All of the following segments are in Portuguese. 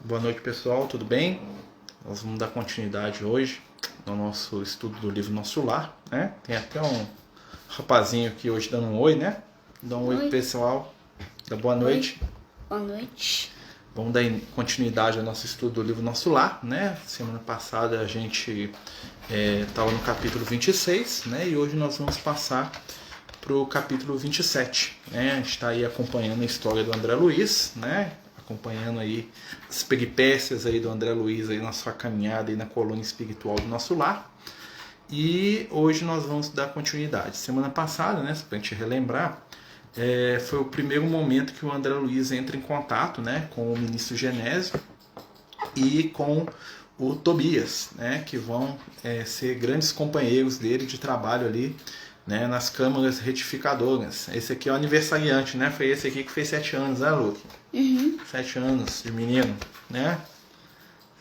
Boa noite, pessoal, tudo bem? Nós vamos dar continuidade hoje no nosso estudo do livro Nosso Lar, né? Tem até um rapazinho aqui hoje dando um oi, né? Dá um oi pro pessoal, dá boa noite. Oi. Boa noite. Vamos dar continuidade ao nosso estudo do livro Nosso Lar, né? Semana passada a gente estava no capítulo 26, né? E hoje nós vamos passar para o capítulo 27, né? A gente está aí acompanhando a história do André Luiz, né? Acompanhando aí as peripécias aí do André Luiz aí na sua caminhada aí na colônia espiritual do Nosso Lar. E hoje nós vamos dar continuidade. Semana passada, né, para a gente relembrar, foi o primeiro momento que o André Luiz entra em contato, né, com o ministro Genésio e com o Tobias, né, que vão ser grandes companheiros dele de trabalho ali, né, nas câmaras retificadoras. Esse aqui é o aniversariante, né? Foi esse aqui que fez 7 anos, né, Luke? 7 anos de menino, né?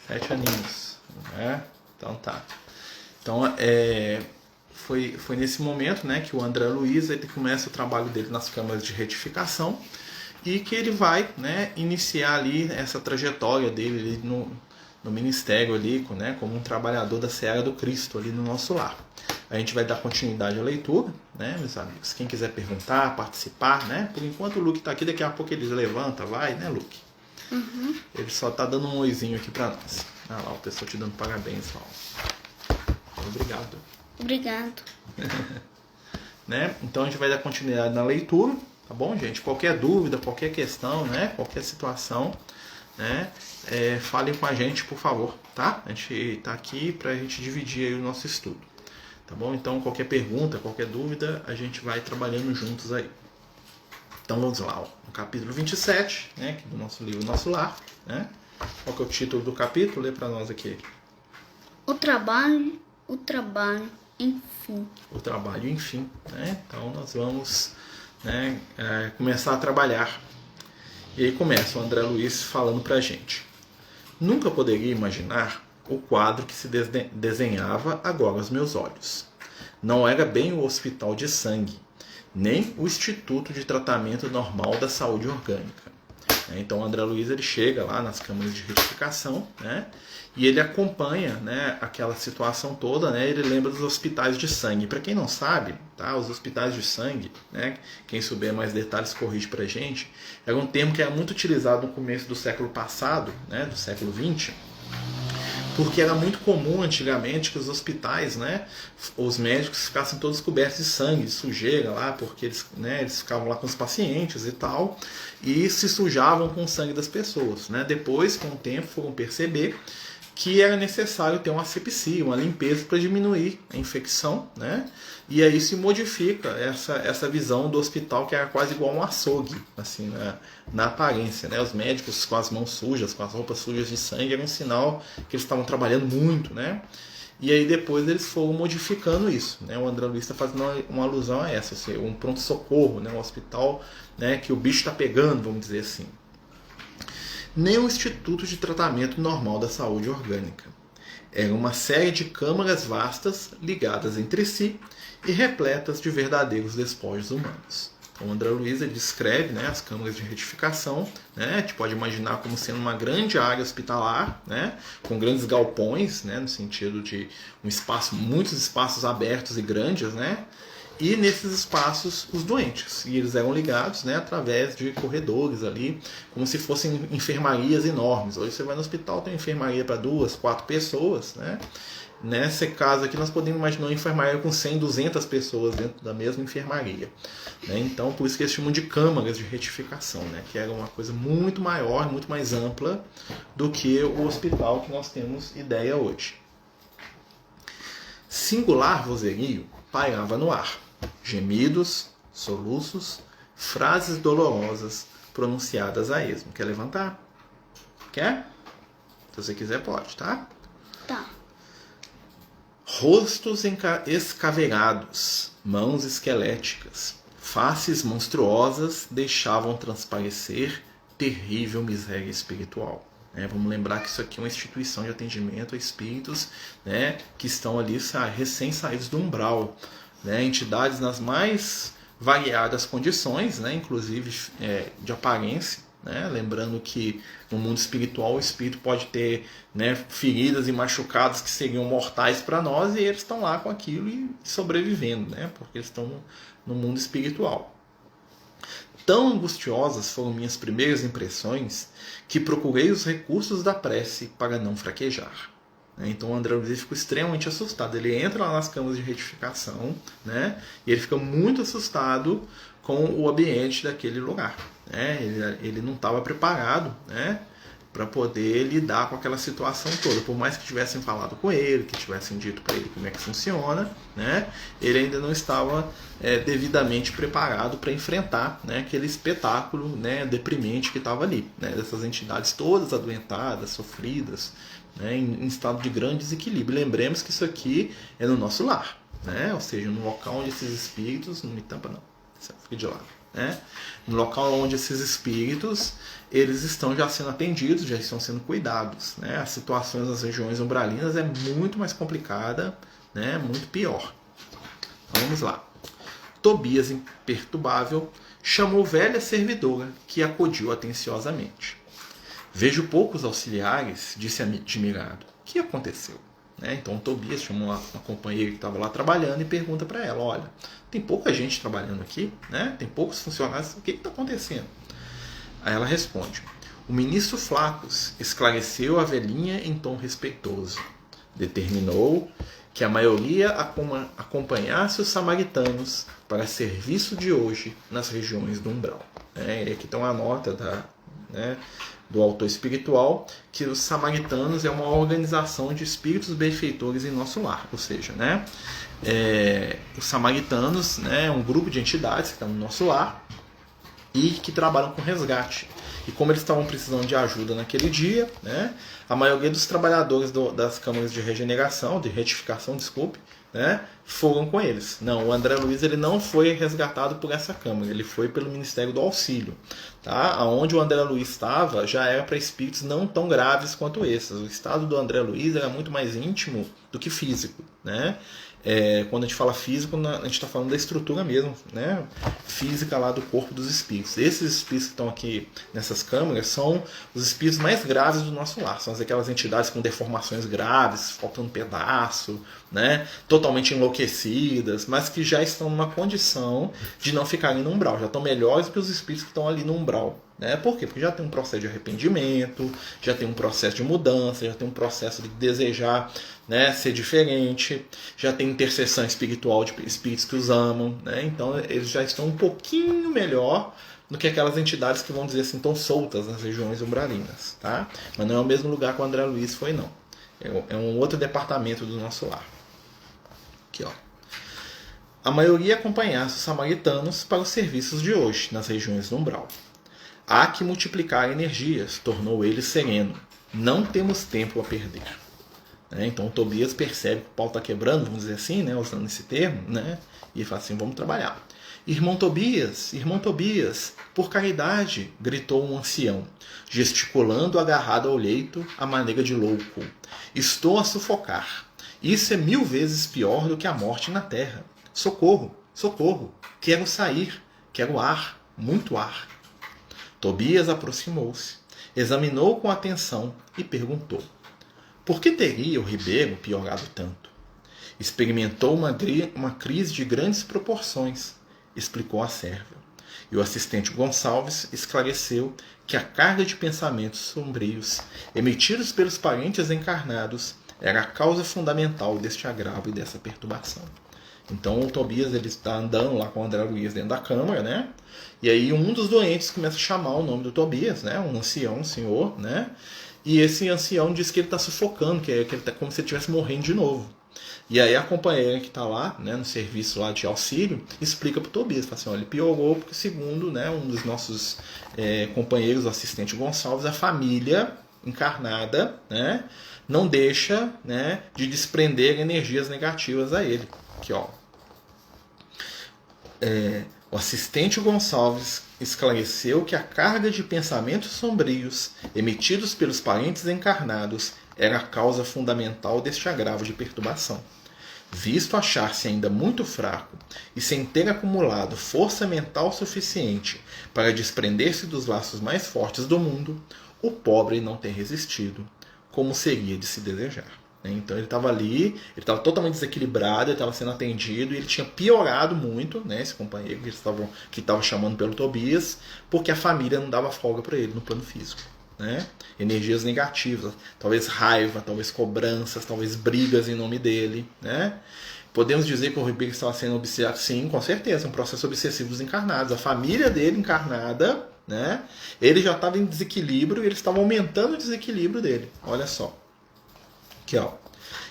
7 aninhos, né? Então tá. Então foi nesse momento, né, que o André Luiz ele começa o trabalho dele nas câmaras de retificação e que ele vai, né, iniciar ali essa trajetória dele ali no ministério ali, né, como um trabalhador da Seara do Cristo ali no Nosso Lar. A gente vai dar continuidade à leitura, né, meus amigos? Quem quiser perguntar, participar, né? Por enquanto o Luke está aqui, daqui a pouco ele levanta, vai, né, Luke? Uhum. Ele só tá dando um oizinho aqui para nós. Ah lá, o pessoal te dando parabéns, lá. Obrigado. Obrigado. Né? Então a gente vai dar continuidade na leitura, tá bom, gente? Qualquer dúvida, qualquer questão, né? Qualquer situação, né? Falem com a gente, por favor, tá? A gente tá aqui pra gente dividir aí o nosso estudo. Tá bom? Então, qualquer pergunta, qualquer dúvida, a gente vai trabalhando juntos aí. Então, vamos lá. No capítulo 27, né, aqui do nosso livro Nosso Lar. Né? Qual que é o título do capítulo? Lê para nós aqui. O trabalho, enfim. O trabalho, enfim. Né? Então, nós vamos, né, começar a trabalhar. E aí começa o André Luiz falando para a gente. Nunca poderia imaginar o quadro que se desenhava agora aos meus olhos. Não era bem o hospital de sangue, nem o Instituto de Tratamento Normal da Saúde Orgânica. Então o André Luiz ele chega lá nas câmaras de retificação, né, e ele acompanha, né, aquela situação toda, né, ele lembra dos hospitais de sangue. Para quem não sabe, tá, os hospitais de sangue, né, quem souber mais detalhes corrige para a gente, era um termo que era muito utilizado no começo do século passado, né, do século XX, porque era muito comum antigamente que os hospitais, né, os médicos ficassem todos cobertos de sangue, de sujeira lá, porque eles, né, eles ficavam lá com os pacientes e tal, e se sujavam com o sangue das pessoas. Né? Depois, com o tempo, foram perceber que era necessário ter uma asepsia, uma limpeza para diminuir a infecção, né? E aí se modifica essa visão do hospital que era quase igual um açougue, assim, na aparência, né? Os médicos com as mãos sujas, com as roupas sujas de sangue, era um sinal que eles estavam trabalhando muito, né? E aí depois eles foram modificando isso, né? O André Luiz está fazendo uma alusão a essa, assim, um pronto-socorro, né? Um hospital, né, que o bicho está pegando, vamos dizer assim. Nem o Instituto de Tratamento Normal da Saúde Orgânica. Era uma série de câmaras vastas ligadas entre si e repletas de verdadeiros despojos humanos. Então, o André Luiz ele descreve, né, as câmaras de retificação, né, a gente pode imaginar como sendo uma grande área hospitalar, né, com grandes galpões, né, no sentido de muitos espaços abertos e grandes, né, e nesses espaços os doentes. E eles eram ligados, né, através de corredores ali, como se fossem enfermarias enormes. Hoje você vai no hospital, tem enfermaria para 2, 4 pessoas. Né? Nesse caso aqui nós podemos imaginar uma enfermaria com 100, 200 pessoas dentro da mesma enfermaria. Né? Então por isso que eles chamam de câmaras de retificação, né? Que era uma coisa muito maior, muito mais ampla do que o hospital que nós temos ideia hoje. Singular vozerio pairava no ar. Gemidos, soluços, frases dolorosas pronunciadas a esmo. Quer levantar? Quer? Se você quiser, pode, tá? Tá. Rostos escaveirados, mãos esqueléticas, faces monstruosas deixavam transparecer terrível miséria espiritual. Vamos lembrar que isso aqui é uma instituição de atendimento a espíritos, né, que estão ali recém-saídos do umbral. Né, entidades nas mais variadas condições, né, inclusive de aparência, né? Lembrando que no mundo espiritual o espírito pode ter, né, feridas e machucados que seriam mortais para nós, e eles estão lá com aquilo e sobrevivendo, né? Porque eles estão no mundo espiritual. Tão angustiosas foram minhas primeiras impressões que procurei os recursos da prece para não fraquejar. Então o André Luiz ficou extremamente assustado. Ele entra lá nas câmaras de retificação, né, e ele fica muito assustado com o ambiente daquele lugar. Né? Ele não estava preparado, né, para poder lidar com aquela situação toda. Por mais que tivessem falado com ele, que tivessem dito para ele como é que funciona, né, ele ainda não estava devidamente preparado para enfrentar, né, aquele espetáculo, né, deprimente que estava ali, né, dessas entidades todas adoentadas, sofridas, né, em estado de grande desequilíbrio. Lembremos que isso aqui é no nosso lar, né, ou seja, no local onde esses espíritos, não me tampa não, fica de lado, né, no local onde esses espíritos eles estão já sendo atendidos, já estão sendo cuidados, né, as situações nas regiões umbralinas é muito mais complicada, né, muito pior. Então, vamos lá. Tobias, imperturbável, chamou velha servidora, que acudiu atenciosamente. Vejo poucos auxiliares, disse admirado. O que aconteceu? Então Tobias chamou uma companheira que estava lá trabalhando e pergunta para ela, olha, tem pouca gente trabalhando aqui, né? Tem poucos funcionários, o que está acontecendo? Aí ela responde, o ministro Flacos esclareceu a velhinha em tom respeitoso. Determinou que a maioria acompanhasse os samaritanos para serviço de hoje nas regiões do umbral. E aqui tem uma nota do autor espiritual, que os samaritanos é uma organização de espíritos benfeitores em nosso lar, ou seja, os samaritanos, é um grupo de entidades que estão no nosso lar e que trabalham com resgate. E como eles estavam precisando de ajuda naquele dia, a maioria dos trabalhadores das câmaras de regeneração, de retificação, foram com eles. Não, o André Luiz ele não foi resgatado por essa câmara, ele foi pelo Ministério do Auxílio. Onde o André Luiz estava já era para espíritos não tão graves quanto esses. O estado do André Luiz era muito mais íntimo do que físico. Quando a gente fala físico, a gente está falando da estrutura mesmo, física lá do corpo dos espíritos. Esses espíritos que estão aqui nessas câmaras são os espíritos mais graves do nosso lar. São aquelas entidades com deformações graves, faltando pedaço, totalmente enlouquecidas, mas que já estão numa condição de não ficarem no umbral. Já estão melhores do que os espíritos que estão ali no umbral. Por quê? Porque já tem um processo de arrependimento, já tem um processo de mudança, já tem um processo de desejar ser diferente, já tem intercessão espiritual de espíritos que os amam, então eles já estão um pouquinho melhor do que aquelas entidades que, vão dizer assim, estão soltas nas regiões umbralinas, tá? Mas não é o mesmo lugar que o André Luiz foi, não. É um outro departamento do nosso lar. Aqui, ó. A maioria acompanhasse os samaritanos para os serviços de hoje, nas regiões do umbral. Há que multiplicar energias, tornou ele sereno. Não temos tempo a perder. Então Tobias percebe que o pau está quebrando, vamos dizer assim, usando esse termo, e fala assim, vamos trabalhar. Irmão Tobias, por caridade, gritou um ancião, gesticulando agarrado ao leito à maneira de louco. Estou a sufocar. Isso é 1000 vezes pior do que a morte na terra. Socorro, socorro, quero sair, quero ar, muito ar. Tobias aproximou-se, examinou com atenção e perguntou, por que teria o ribeiro piorado tanto? Experimentou uma crise de grandes proporções, explicou a serva. E o assistente Gonçalves esclareceu que a carga de pensamentos sombrios emitidos pelos parentes encarnados era a causa fundamental deste agravo e dessa perturbação. Então o Tobias ele está andando lá com o André Luiz dentro da câmara, e aí um dos doentes começa a chamar o nome do Tobias, um ancião, um senhor, e esse ancião diz que ele está sufocando, que ele está como se ele estivesse morrendo de novo. E aí a companheira que está lá, no serviço lá de auxílio, explica para o Tobias, fala assim, olha, ele piorou porque segundo um dos nossos companheiros, o assistente Gonçalves, a família encarnada não deixa de desprender energias negativas a ele. Aqui, ó. O assistente Gonçalves esclareceu que a carga de pensamentos sombrios emitidos pelos parentes encarnados era a causa fundamental deste agravo de perturbação. Visto achar-se ainda muito fraco e sem ter acumulado força mental suficiente para desprender-se dos laços mais fortes do mundo, o pobre não tem resistido, como seria de se desejar. Então ele estava ali, ele estava totalmente desequilibrado, ele estava sendo atendido e ele tinha piorado muito, né, esse companheiro que estava chamando pelo Tobias, porque a família não dava folga para ele no plano físico. Né? Energias negativas, talvez raiva, talvez cobranças, talvez brigas em nome dele. Né? Podemos dizer que o Ribeiro estava sendo obsessivo? Sim, com certeza, um processo obsessivo dos encarnados. A família dele encarnada, né? Ele já estava em desequilíbrio e eles estavam aumentando o desequilíbrio dele. Olha só. Aqui, ó.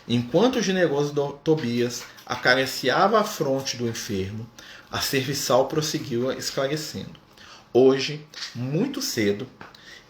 Enquanto o generoso Tobias acariciava a fronte do enfermo, a serviçal prosseguiu esclarecendo. Hoje, muito cedo,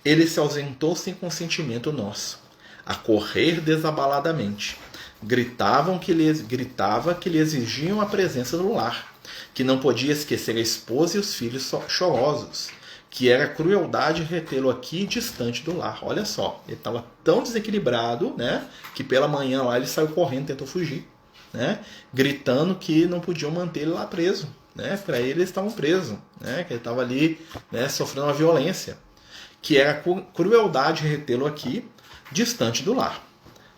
ele se ausentou sem consentimento nosso, a correr desabaladamente. Gritava que lhe exigiam a presença do lar, que não podia esquecer a esposa e os filhos chorosos, que era crueldade retê-lo aqui distante do lar. Olha só, ele estava tão desequilibrado, né, que pela manhã lá ele saiu correndo, tentou fugir, né, gritando que não podiam manter ele lá preso. Né, para ele eles estavam presos, né, que ele estava ali, né, sofrendo uma violência, que era crueldade retê-lo aqui distante do lar.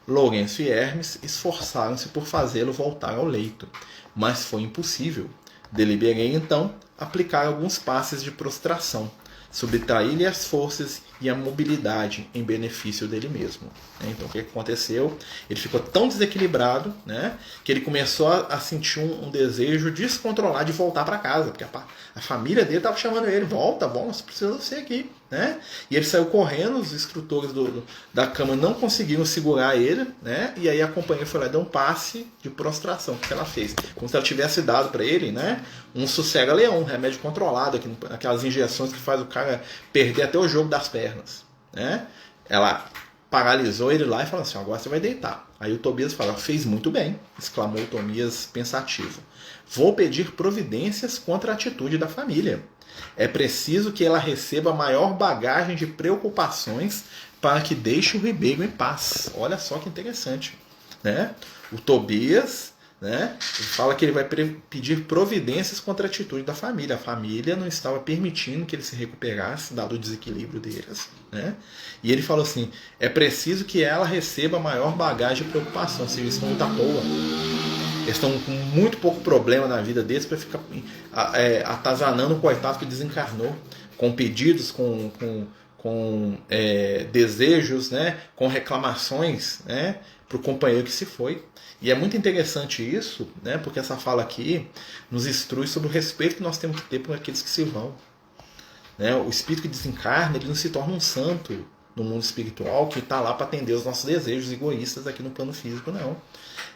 Lourenço e Hermes esforçaram-se por fazê-lo voltar ao leito, mas foi impossível. Deliberei então aplicar alguns passes de prostração, subtrair-lhe as forças e a mobilidade em benefício dele mesmo. Então o que aconteceu? Ele ficou tão desequilibrado, né, que ele começou a sentir um desejo descontrolado de voltar para casa, porque a família dele estava chamando ele, volta, nós precisamos de você aqui. Né? E ele saiu correndo, os instrutores da cama não conseguiram segurar ele, né? E aí a companheira foi lá e deu um passe de prostração. O que ela fez? Como se ela tivesse dado para ele, né, um sossega-leão, um remédio controlado, aquelas injeções que faz o cara perder até o jogo das pernas. Né? Ela paralisou ele lá e falou assim, agora você vai deitar. Aí o Tobias fala, fez muito bem, exclamou o Tobias pensativo. Vou pedir providências contra a atitude da família. É preciso que ela receba maior bagagem de preocupações para que deixe o Ribeiro em paz. Olha só que interessante. Né? O Tobias, né, fala que ele vai pedir providências contra a atitude da família. A família não estava permitindo que ele se recuperasse, dado o desequilíbrio deles. Né? E ele falou assim, é preciso que ela receba maior bagagem de preocupação. Ou seja, eles estão muito à toa. Eles estão com muito pouco problema na vida deles para ficar atazanando o coitado que desencarnou, com pedidos, com desejos, né, com reclamações, né, para o companheiro que se foi. E é muito interessante isso, né, porque essa fala aqui nos instrui sobre o respeito que nós temos que ter por aqueles que se vão. Né? O espírito que desencarna, ele não se torna um santo no mundo espiritual que está lá para atender os nossos desejos egoístas aqui no plano físico, não.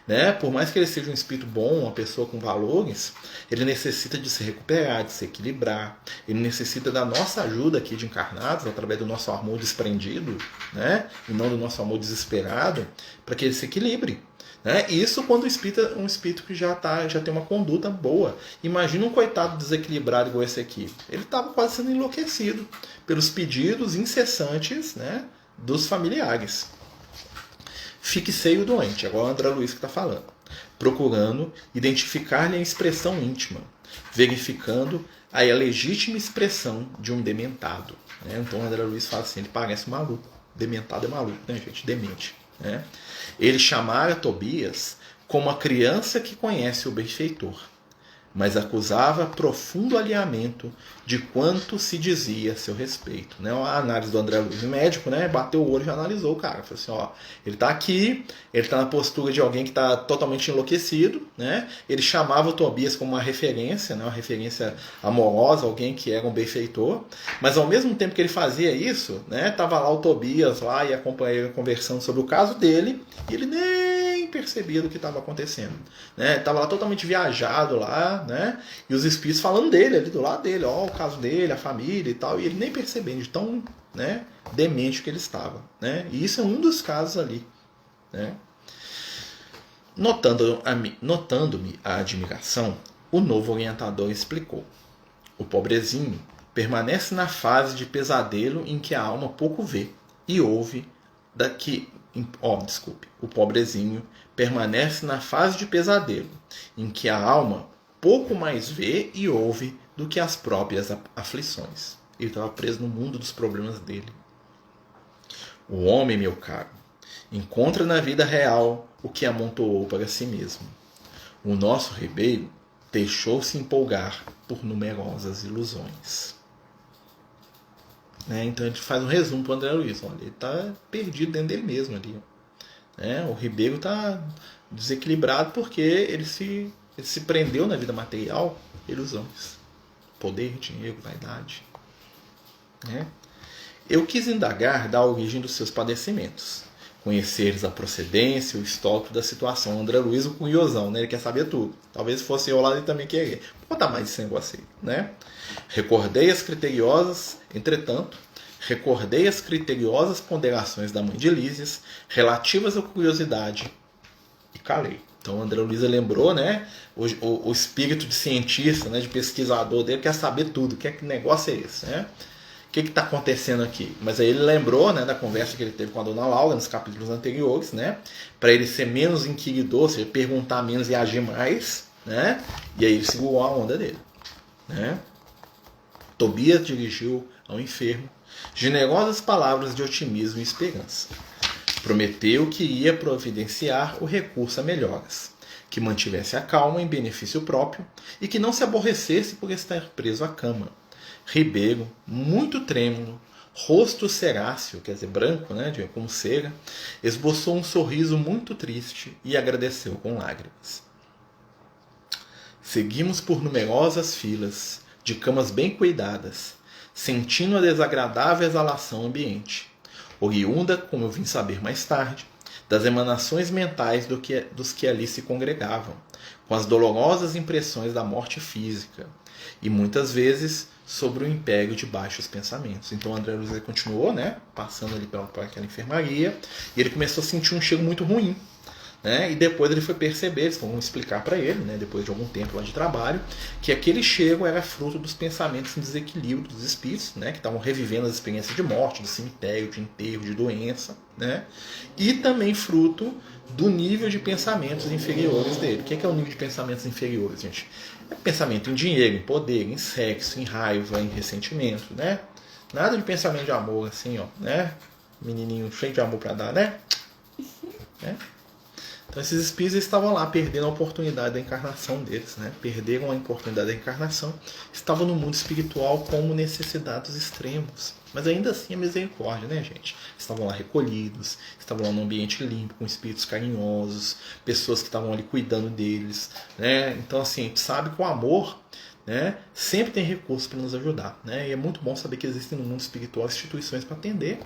Né? Por mais que ele seja um espírito bom, uma pessoa com valores, ele necessita de se recuperar, de se equilibrar. Ele necessita da nossa ajuda aqui de encarnados, através do nosso amor desprendido, né? E não do nosso amor desesperado, para que ele se equilibre. Né? Isso quando o espírito é um espírito que já tem uma conduta boa. Imagina um coitado desequilibrado igual esse aqui. Ele estava quase sendo enlouquecido pelos pedidos incessantes, né, dos familiares. Fixei o doente, agora o André Luiz que está falando, procurando identificar-lhe a expressão íntima, verificando a legítima expressão de um dementado. Né? Então o André Luiz fala assim, ele parece maluco. Dementado é maluco, né, gente? Demente. Né? Ele chamara Tobias como a criança que conhece o benfeitor, mas acusava profundo alinhamento de quanto se dizia a seu respeito. Né? A análise do André Luiz, médico, né? Bateu o olho e já analisou o cara. Falou assim, ó, ele está aqui, ele está na postura de alguém que está totalmente enlouquecido. Né? Ele chamava o Tobias como uma referência, né? Uma referência amorosa, alguém que era um benfeitor. Mas ao mesmo tempo que ele fazia isso, né? Tava lá o Tobias lá e a companheira conversando sobre o caso dele, e ele nem percebia do que estava acontecendo. Né? Estava lá totalmente viajado lá, né? E os espíritos falando dele, ali do lado dele, ó, o caso dele, a família e tal, e ele nem percebendo de tão, né, demente que ele estava. Né? E isso é um dos casos ali. Né? Notando-me a admiração, o novo orientador explicou. O pobrezinho permanece na fase de pesadelo em que a alma pouco vê e ouve o pobrezinho permanece na fase de pesadelo, em que a alma pouco mais vê e ouve do que as próprias aflições. Ele estava preso no mundo dos problemas dele. O homem, meu caro, encontra na vida real o que amontoou para si mesmo. O nosso Ribeiro deixou-se empolgar por numerosas ilusões. Então ele faz um resumo para o André Luiz. Olha, ele está perdido dentro dele mesmo ali. O Ribeiro está desequilibrado porque ele se prendeu na vida material, ilusões. Poder, dinheiro, vaidade. Eu quis indagar da origem dos seus padecimentos. Conheceres a procedência, o histórico da situação. O André Luiz, o curiosão, ele quer saber tudo. Talvez fosse eu lá, ele também queria. Vou botar mais esse negócio aí. Recordei as criteriosas ponderações da mãe de Lísias, relativas à curiosidade, e calei. Então o André Luiz lembrou, o espírito de cientista, de pesquisador dele, quer saber tudo. Que negócio é esse? O que está acontecendo aqui? Mas aí ele lembrou da conversa que ele teve com a dona Laura nos capítulos anteriores, para ele ser menos inquiridor, ou seja, perguntar menos e agir mais, e aí ele segurou a onda dele. Tobias dirigiu ao enfermo generosas palavras de otimismo e esperança. Prometeu que ia providenciar o recurso a melhoras, que mantivesse a calma em benefício próprio e que não se aborrecesse por estar preso à cama. Ribeiro, muito trêmulo, rosto ceráceo, quer dizer, branco, como cera, esboçou um sorriso muito triste e agradeceu com lágrimas. Seguimos por numerosas filas, de camas bem cuidadas, sentindo a desagradável exalação ambiente, oriunda, como eu vim saber mais tarde, das emanações mentais dos que ali se congregavam, com as dolorosas impressões da morte física, e muitas vezes sobre o império de baixos pensamentos. Então o André Luiz continuou, passando ali por aquela enfermaria, e ele começou a sentir um cheiro muito ruim. E depois ele foi perceber, eles vão explicar para ele, depois de algum tempo lá de trabalho, que aquele cheiro era fruto dos pensamentos em desequilíbrio dos espíritos, que estavam revivendo as experiências de morte, de cemitério, de enterro, de doença, e também fruto do nível de pensamentos inferiores dele. O que é o nível de pensamentos inferiores, gente? É pensamento em dinheiro, em poder, em sexo, em raiva, em ressentimento, Nada de pensamento de amor, assim, menininho cheio de amor para dar, Então esses espíritos estavam lá perdendo a oportunidade da encarnação deles, Perderam a oportunidade da encarnação, estavam no mundo espiritual como necessitados extremos. Mas ainda assim a misericórdia, gente? Estavam lá recolhidos, estavam lá num ambiente limpo, com espíritos carinhosos, pessoas que estavam ali cuidando deles, Então assim, a gente sabe que o amor, sempre tem recursos para nos ajudar, E é muito bom saber que existem no mundo espiritual instituições para atender,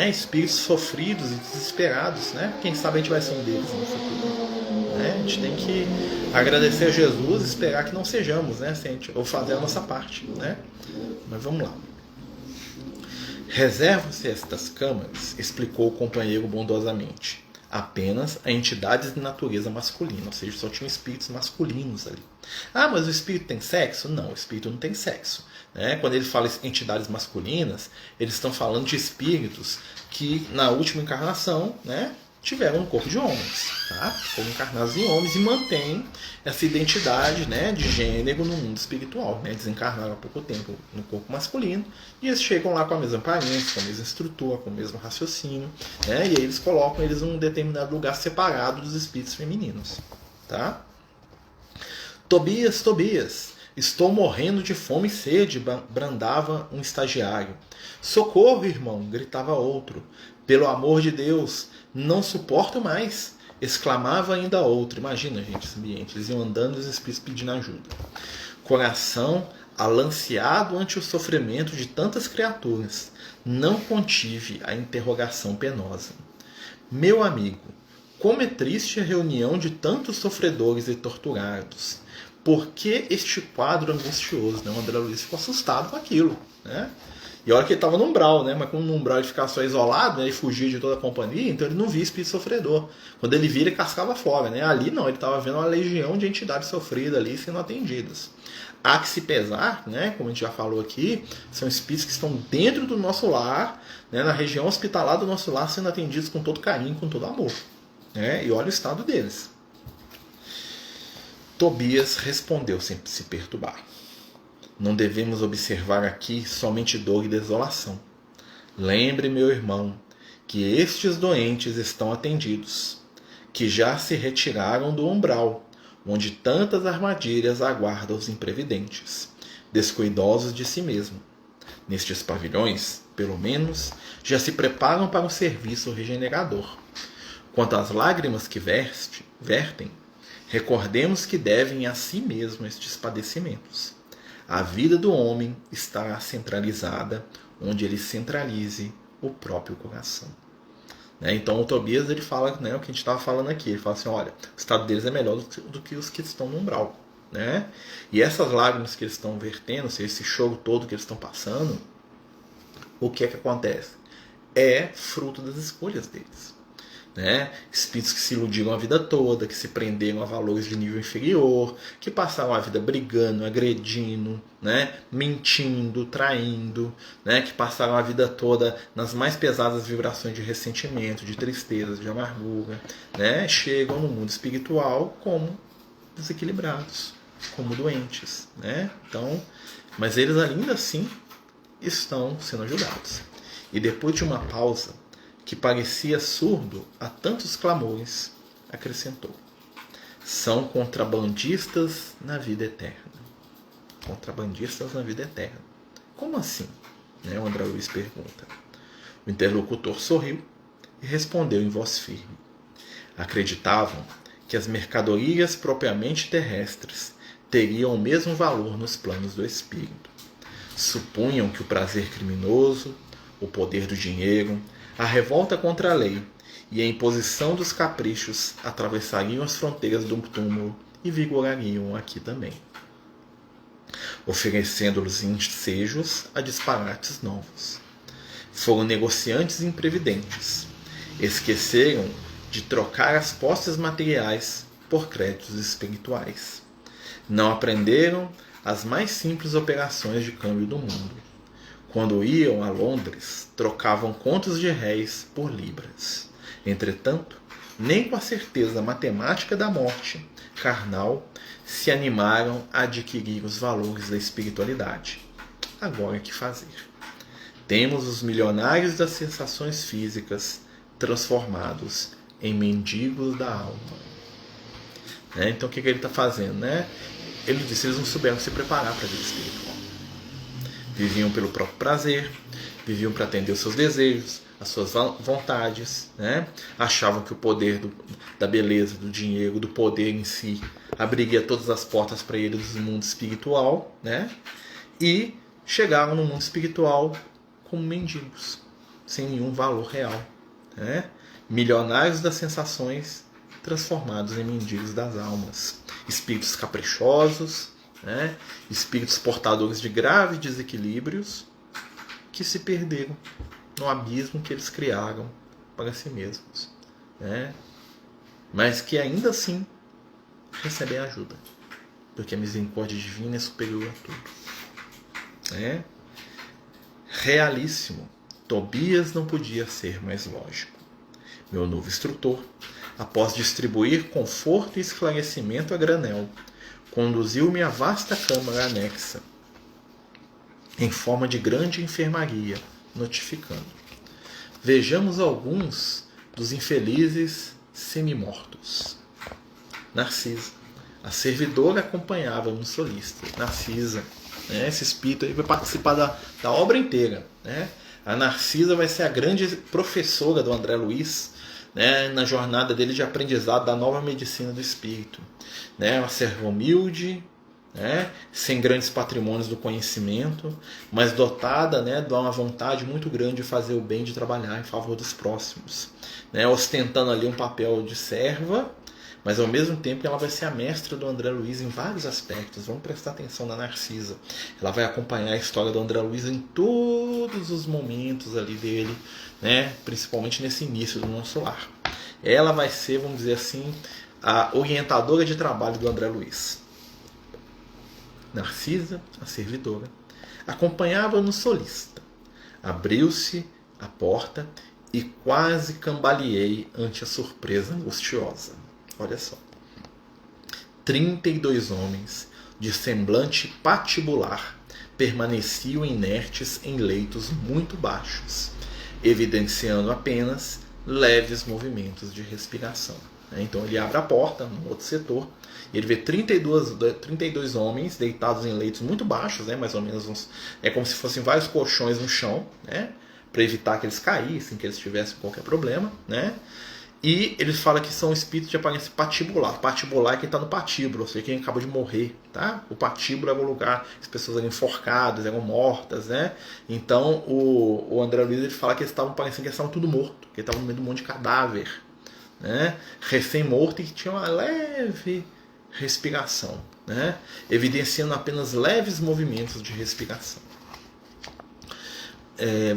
espíritos sofridos e desesperados, Quem sabe a gente vai ser um deles no futuro, A gente tem que agradecer a Jesus e esperar que não sejamos, ou fazer a nossa parte, Mas vamos lá. Reservam-se estas câmaras, explicou o companheiro bondosamente, apenas a entidades de natureza masculina, ou seja, só tinham espíritos masculinos ali. Mas o espírito tem sexo? Não, o espírito não tem sexo. Quando ele fala em entidades masculinas, eles estão falando de espíritos que na última encarnação tiveram um corpo de homens, foram encarnados em homens e mantêm essa identidade de gênero no mundo espiritual. Desencarnaram há pouco tempo no corpo masculino e eles chegam lá com a mesma aparência, com a mesma estrutura, com o mesmo raciocínio, e aí eles colocam eles num determinado lugar separado dos espíritos femininos. Tobias, Tobias, estou morrendo de fome e sede, brandava um estagiário. Socorro, irmão, gritava outro. Pelo amor de Deus, não suporto mais, exclamava ainda outro. Imagina, gente, esse ambiente. Eles iam andando e os espíritos pedindo ajuda. Coração alanceado ante o sofrimento de tantas criaturas, não contive a interrogação penosa. Meu amigo, como é triste a reunião de tantos sofredores e torturados. Por que este quadro angustioso? O André Luiz ficou assustado com aquilo. E olha que ele estava no umbral, né? Mas como no umbral ele ficava só isolado, né? Ele fugia de toda a companhia, então ele não via espírito sofredor. Quando ele via, ele cascava fora, né? Ali não, ele estava vendo uma legião de entidades sofridas ali sendo atendidas. Há que se pesar, né? Como a gente já falou aqui, são espíritos que estão dentro do nosso lar, né? Na região hospitalar do nosso lar, sendo atendidos com todo carinho, com todo amor. Né? E olha o estado deles. Tobias respondeu sem se perturbar. Não devemos observar aqui somente dor e desolação. Lembre, meu irmão, que estes doentes estão atendidos, que já se retiraram do umbral, onde tantas armadilhas aguardam os imprevidentes, descuidosos de si mesmo. Nestes pavilhões, pelo menos, já se preparam para um serviço regenerador. Quanto às lágrimas que vertem, recordemos que devem a si mesmo estes padecimentos. A vida do homem está centralizada onde ele centralize o próprio coração. Né? Então o Tobias ele fala, né, o que a gente estava falando aqui. Ele fala assim, olha, o estado deles é melhor do que os que estão no umbral. Né? E essas lágrimas que eles estão vertendo, esse choro todo que eles estão passando, o que é que acontece? É fruto das escolhas deles. Né? Espíritos que se iludiram a vida toda, que se prenderam a valores de nível inferior, que passaram a vida brigando, agredindo, né? Mentindo, traindo, né? Que passaram a vida toda nas mais pesadas vibrações de ressentimento, de tristeza, de amargura, né? Chegam no mundo espiritual como desequilibrados, como doentes. Né? Então, mas eles ainda assim estão sendo ajudados. E depois de uma pausa, que parecia surdo a tantos clamores, acrescentou: são contrabandistas na vida eterna. Contrabandistas na vida eterna. Como assim? Né? O André Luiz pergunta. O interlocutor sorriu e respondeu em voz firme. Acreditavam que as mercadorias propriamente terrestres teriam o mesmo valor nos planos do espírito. Supunham que o prazer criminoso, o poder do dinheiro, a revolta contra a lei e a imposição dos caprichos atravessariam as fronteiras do túmulo e vigorariam aqui também, oferecendo-lhes ensejos a disparates novos. Foram negociantes imprevidentes. Esqueceram de trocar as posses materiais por créditos espirituais. Não aprenderam as mais simples operações de câmbio do mundo. Quando iam a Londres, trocavam contos de réis por libras. Entretanto, nem com a certeza matemática da morte carnal se animaram a adquirir os valores da espiritualidade. Agora, o que fazer? Temos os milionários das sensações físicas transformados em mendigos da alma. Né? Então, o que ele está fazendo? Né? Ele disse que eles não souberam se preparar para a vida espiritual. Viviam pelo próprio prazer, viviam para atender os seus desejos, as suas vontades, né? Achavam que o poder da beleza, do dinheiro, do poder em si, abriria todas as portas para eles do mundo espiritual, né? E chegaram no mundo espiritual como mendigos, sem nenhum valor real. Né? Milionários das sensações transformados em mendigos das almas. Espíritos caprichosos, né? Espíritos portadores de graves desequilíbrios que se perderam no abismo que eles criaram para si mesmos, né? Mas que ainda assim recebem ajuda, porque a misericórdia divina é superior a tudo, né? Realíssimo, Tobias não podia ser mais lógico. Meu novo instrutor, após distribuir conforto e esclarecimento a granel, conduziu-me à vasta câmara anexa, em forma de grande enfermaria, notificando: vejamos alguns dos infelizes semimortos. Narcisa, a servidora, acompanhava-me solista. Narcisa, né, esse espírito aí vai participar da obra inteira. Né? A Narcisa vai ser a grande professora do André Luiz, né, na jornada dele de aprendizado da nova medicina do espírito. Né? Uma serva humilde, né, sem grandes patrimônios do conhecimento, mas dotada, né, de uma vontade muito grande de fazer o bem, de trabalhar em favor dos próximos. Né? Ostentando ali um papel de serva, mas ao mesmo tempo ela vai ser a mestra do André Luiz em vários aspectos. Vamos prestar atenção na Narcisa. Ela vai acompanhar a história do André Luiz em todos os momentos ali dele, né? Principalmente nesse início do nosso lar. Ela vai ser, vamos dizer assim, a orientadora de trabalho do André Luiz. Narcisa, a servidora, acompanhava no solista. Abriu-se a porta e quase cambaleei ante a surpresa angustiosa. Olha só. 32 homens, de semblante patibular, permaneciam inertes em leitos muito baixos, evidenciando apenas leves movimentos de respiração. Então ele abre a porta, no outro setor, e ele vê 32 homens deitados em leitos muito baixos, né? Mais ou menos é como se fossem vários colchões no chão, né? Para evitar que eles caíssem, que eles tivessem qualquer problema, né? E ele fala que são espíritos de aparência patibular. Patibular é quem está no patíbulo, ou seja, quem acabou de morrer, tá? O patíbulo era o lugar que as pessoas eram enforcadas, eram mortas, né? Então o André Luiz ele fala que eles estavam parecendo que eles estavam tudo morto, que eles estavam no meio de um monte de cadáver, né? Recém-morto e que tinha uma leve respiração, né? Evidenciando apenas leves movimentos de respiração.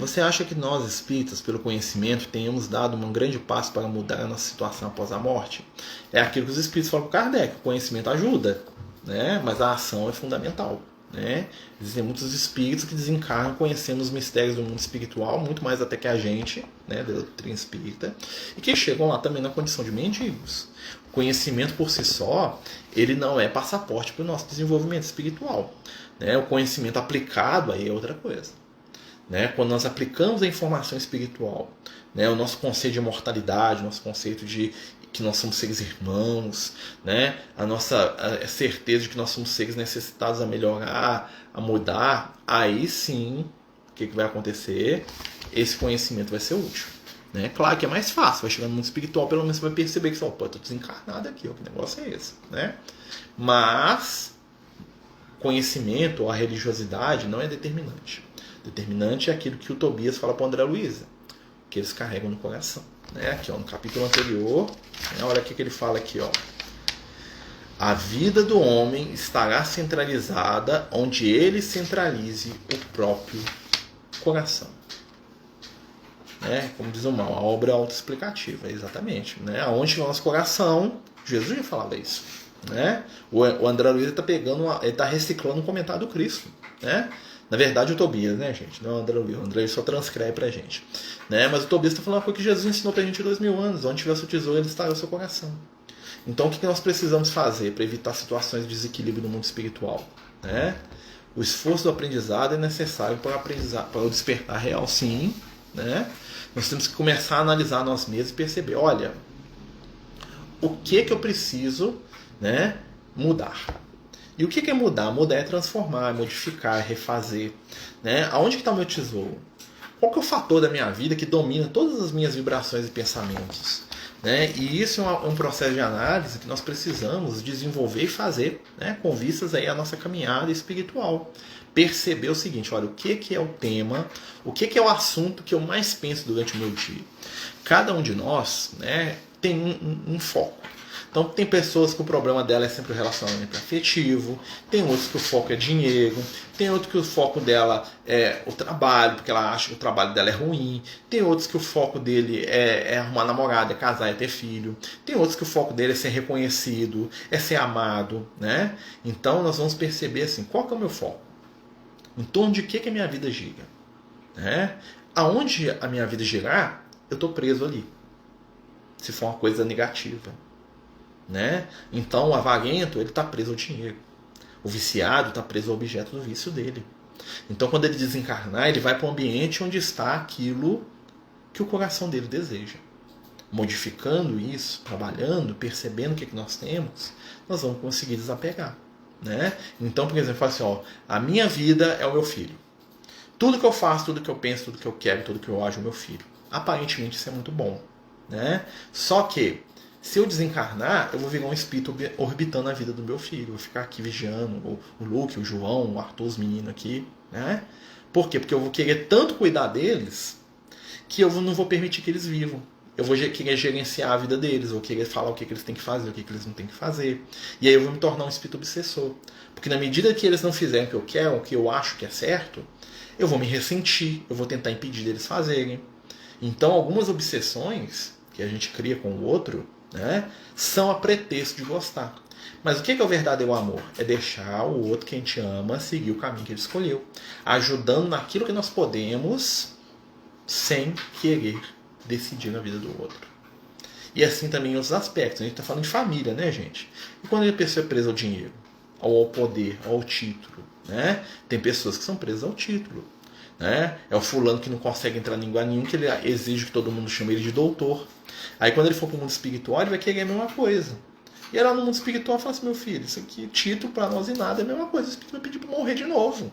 Você acha que nós, espíritas, pelo conhecimento, tenhamos dado um grande passo para mudar a nossa situação após a morte? É aquilo que os espíritos falam para Kardec: o conhecimento ajuda, né? Mas a ação é fundamental, né? Existem muitos espíritos que desencarnam conhecendo os mistérios do mundo espiritual, muito mais até que a gente, né, da doutrina espírita, e que chegam lá também na condição de mendigos. O conhecimento por si só, ele não é passaporte para o nosso desenvolvimento espiritual, né? O conhecimento aplicado aí é outra coisa. Né? Quando nós aplicamos a informação espiritual, né? O nosso conceito de imortalidade, o nosso conceito de que nós somos seres irmãos, né? A nossa certeza de que nós somos seres necessitados a melhorar, a mudar, aí sim, o que vai acontecer? Esse conhecimento vai ser útil. Né? Claro que é mais fácil, vai chegar no mundo espiritual, pelo menos você vai perceber que eu estou desencarnado aqui, ó, que negócio é esse? Né? Mas conhecimento ou a religiosidade não é determinante. Determinante é aquilo que o Tobias fala para o André Luiz, que eles carregam no coração. Né? Aqui, ó, no capítulo anterior, né? Olha o que ele fala aqui. Ó. A vida do homem estará centralizada onde ele centralize o próprio coração. Né? Como diz o mal, a obra é autoexplicativa, exatamente. Né? Aonde é o nosso coração, Jesus já falava isso. Né? O André Luiz está ele está reciclando um comentário do Cristo. Né? Na verdade, o Tobias, né, gente? Não é o André Luiz. O André só transcreve pra gente. Né? Mas o Tobias está falando uma coisa que Jesus ensinou pra gente há 2000 anos. Onde tiver o seu tesouro, ele estará o seu coração. Então, o que nós precisamos fazer para evitar situações de desequilíbrio no mundo espiritual? Né? O esforço do aprendizado é necessário para o despertar real, sim. Né? Nós temos que começar a analisar nós mesmos e perceber, olha, o que eu preciso, né, mudar? E o que é mudar? Mudar é transformar, é modificar, é refazer. Né? Aonde que está o meu tesouro? Qual que é o fator da minha vida que domina todas as minhas vibrações e pensamentos? Né? E isso é um processo de análise que nós precisamos desenvolver e fazer, né, com vistas aí à nossa caminhada espiritual. Perceber o seguinte, olha, o que é o tema, o que é o assunto que eu mais penso durante o meu dia. Cada um de nós, né, tem um foco. Então tem pessoas que o problema dela é sempre o relacionamento afetivo, tem outros que o foco é dinheiro, tem outros que o foco dela é o trabalho, porque ela acha que o trabalho dela é ruim, tem outros que o foco dele é arrumar namorada, é casar, é ter filho, tem outros que o foco dele é ser reconhecido, é ser amado. Né? Então nós vamos perceber assim, qual que é o meu foco? Em torno de que a minha vida gira? Né? Aonde a minha vida girar, eu estou preso ali, se for uma coisa negativa. Né? Então o avarento está preso ao dinheiro, o viciado está preso ao objeto do vício dele. Então quando ele desencarnar, ele vai para um ambiente onde está aquilo que o coração dele deseja. Modificando isso, trabalhando, percebendo o que nós temos, nós vamos conseguir desapegar. Né? Então, por exemplo, eu falo assim, ó, a minha vida é o meu filho. Tudo que eu faço, tudo que eu penso, tudo que eu quero, tudo que eu ajo é o meu filho. Aparentemente isso é muito bom. Né? Só que se eu desencarnar, eu vou virar um espírito orbitando a vida do meu filho. Eu vou ficar aqui vigiando o Luke, o João, o Arthur, os meninos aqui. Né? Por quê? Porque eu vou querer tanto cuidar deles que eu não vou permitir que eles vivam. eu vou querer gerenciar a vida deles, vou querer falar o que eles têm que fazer, o que eles não têm que fazer. E aí eu vou me tornar um espírito obsessor. Porque na medida que eles não fizerem o que eu quero, o que eu acho que é certo, eu vou me ressentir, eu vou tentar impedir deles fazerem. Então algumas obsessões que a gente cria com o outro, né, são a pretexto de gostar. Mas o que é o verdadeiro amor? É deixar o outro que a gente ama seguir o caminho que ele escolheu. Ajudando naquilo que nós podemos, sem querer decidir na vida do outro. E assim também em outros aspectos. A gente está falando de família, né, gente? E quando a pessoa é presa ao dinheiro, ou ao poder, ou ao título, né? Tem pessoas que são presas ao título. Né? É o fulano que não consegue entrar em lugar nenhum, que ele exige que todo mundo chame ele de doutor. Aí quando ele for para o mundo espiritual, ele vai querer a mesma coisa. E aí lá no mundo espiritual fala assim, meu filho, isso aqui, título para nós e nada, é a mesma coisa. O espírito vai pedir para morrer de novo.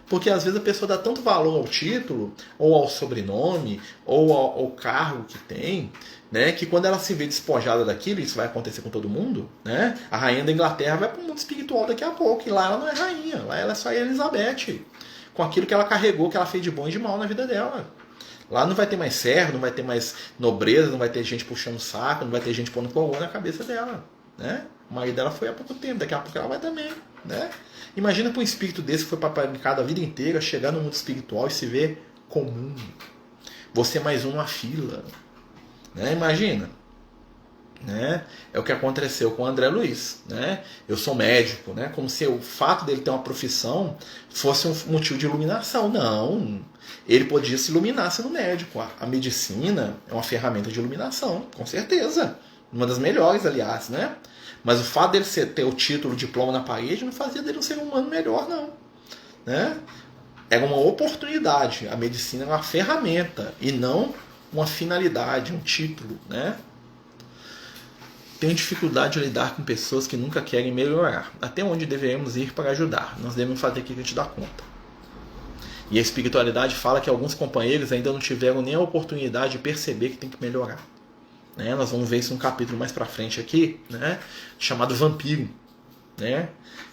Porque às vezes a pessoa dá tanto valor ao título, ou ao sobrenome, ou ao cargo que tem, né, que quando ela se vê despojada daquilo, isso vai acontecer com todo mundo, né, a rainha da Inglaterra vai para o mundo espiritual daqui a pouco, e lá ela não é rainha, lá ela é só a Elizabeth, com aquilo que ela carregou, que ela fez de bom e de mal na vida dela. Lá não vai ter mais servo, não vai ter mais nobreza, não vai ter gente puxando o saco, não vai ter gente pondo coroa na cabeça dela. Né? O marido dela foi há pouco tempo, daqui a pouco ela vai também. Né? Imagina para um espírito desse que foi paparicado a vida inteira, chegar no mundo espiritual e se ver comum. Você mais um na fila. Né? Imagina. Né? É o que aconteceu com o André Luiz. Né? Eu sou médico, né? Como se o fato dele ter uma profissão fosse um motivo de iluminação. Não. Ele podia se iluminar sendo médico. A medicina é uma ferramenta de iluminação, com certeza. Uma das melhores, aliás, né? Mas o fato dele ter o título, o diploma na parede, não fazia dele um ser humano melhor, não. Né? Era uma oportunidade. A medicina é uma ferramenta e não uma finalidade, um título, né? Tenho dificuldade de lidar com pessoas que nunca querem melhorar. Até onde devemos ir para ajudar? Nós devemos fazer o que a gente dá conta. E a espiritualidade fala que alguns companheiros ainda não tiveram nem a oportunidade de perceber que tem que melhorar. Né? Nós vamos ver isso num capítulo mais pra frente aqui, né? Chamado Vampiro. Né?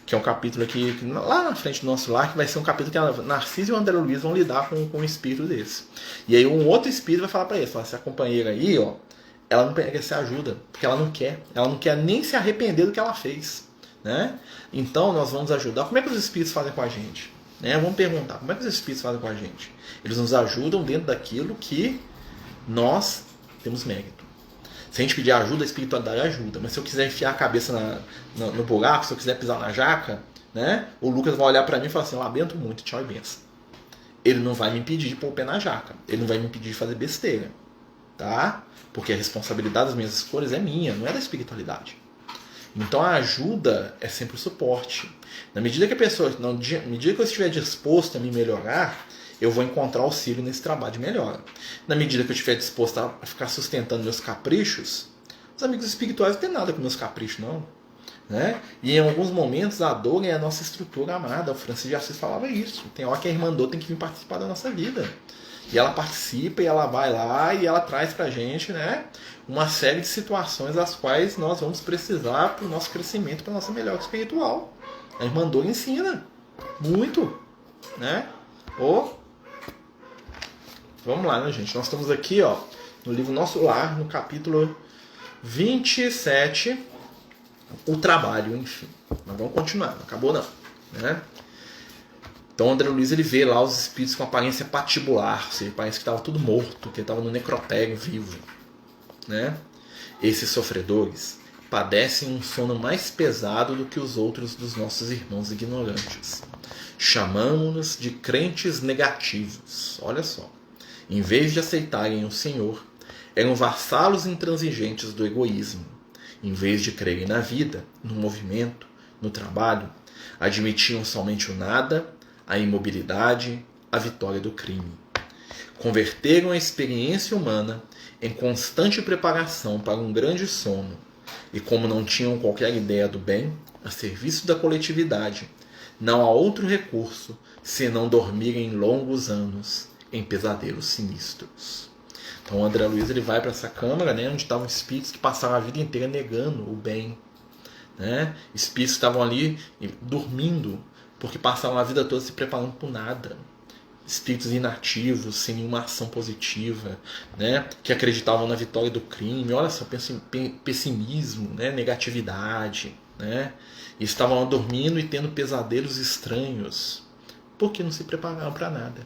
Que é um capítulo aqui, lá na frente do nosso lar, que vai ser um capítulo que a Narciso e o André Luiz vão lidar com um espírito desse. E aí um outro espírito vai falar para eles, se a companheira aí, ó, ela não merece ajuda, porque ela não quer nem se arrepender do que ela fez. Né? Então nós vamos ajudar. Como é que os espíritos fazem com a gente? Né? Vamos perguntar, como é que os espíritos fazem com a gente? Eles nos ajudam dentro daquilo que nós temos mérito. Se a gente pedir ajuda, a espiritualidade ajuda. Mas se eu quiser enfiar a cabeça no buraco, se eu quiser pisar na jaca, né, o Lucas vai olhar para mim e falar assim, lamento muito, tchau e benção. Ele não vai me impedir de pôr o pé na jaca. Ele não vai me impedir de fazer besteira. Tá? Porque a responsabilidade das minhas escolhas é minha, não é da espiritualidade. Então a ajuda é sempre o suporte. Na medida que a pessoa, na medida que eu estiver disposto a me melhorar, eu vou encontrar auxílio nesse trabalho de melhora. Na medida que eu estiver disposto a ficar sustentando meus caprichos, os amigos espirituais não têm nada com meus caprichos, não. Né? E em alguns momentos a dor é a nossa estrutura amada. O Francisco de Assis falava isso. Tem hora que a irmã dor tem que vir participar da nossa vida. E ela participa, e ela vai lá, e ela traz pra gente, né, uma série de situações das quais nós vamos precisar para o nosso crescimento, para a nossa melhora espiritual. A irmã dor ensina muito. Né? Vamos lá, né, gente? Nós estamos aqui, ó, no livro Nosso Lar, no capítulo 27, o trabalho, enfim. Mas vamos continuar, não acabou não. Né? Então o André Luiz ele vê lá os espíritos com aparência patibular, ou seja, parece que estava tudo morto, que estava no necrotério vivo. Né? Esses sofredores padecem um sono mais pesado do que os outros dos nossos irmãos ignorantes. Chamamos-nos de crentes negativos. Olha só. Em vez de aceitarem o Senhor, eram vassalos intransigentes do egoísmo. Em vez de crerem na vida, no movimento, no trabalho, admitiam somente o nada, a imobilidade, a vitória do crime. Converteram a experiência humana em constante preparação para um grande sono, e como não tinham qualquer ideia do bem, a serviço da coletividade, não há outro recurso senão dormir em longos anos em pesadelos sinistros. Então o André Luiz ele vai para essa câmara, né, onde estavam espíritos que passaram a vida inteira negando o bem. Né? Espíritos que estavam ali dormindo, porque passaram a vida toda se preparando por nada. espíritos inativos, sem nenhuma ação positiva, né? Que acreditavam na vitória do crime. Olha só, pessimismo, né? Negatividade, né? E estavam dormindo e tendo pesadelos estranhos, porque não se prepararam para nada.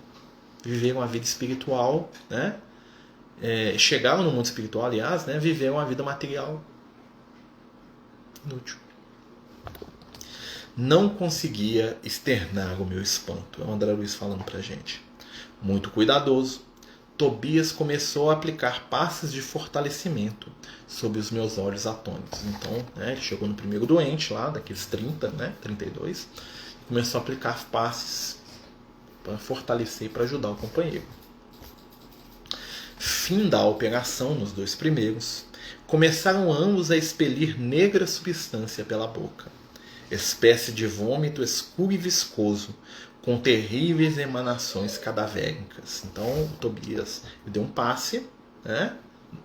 Viveram a vida espiritual, né? Chegaram no mundo espiritual, aliás, né? Viveram a vida material inútil. Não conseguia externar o meu espanto. É o André Luiz falando pra gente. Muito cuidadoso, Tobias começou a aplicar passes de fortalecimento sobre os meus olhos atônitos. Então, né, ele chegou no primeiro doente lá, daqueles 30, né, 32, e começou a aplicar passes para fortalecer e para ajudar o companheiro. Fim da operação nos 2 primeiros, começaram ambos a expelir negra substância pela boca, espécie de vômito escuro e viscoso, com terríveis emanações cadavéricas. Então, o Tobias deu um passe, né?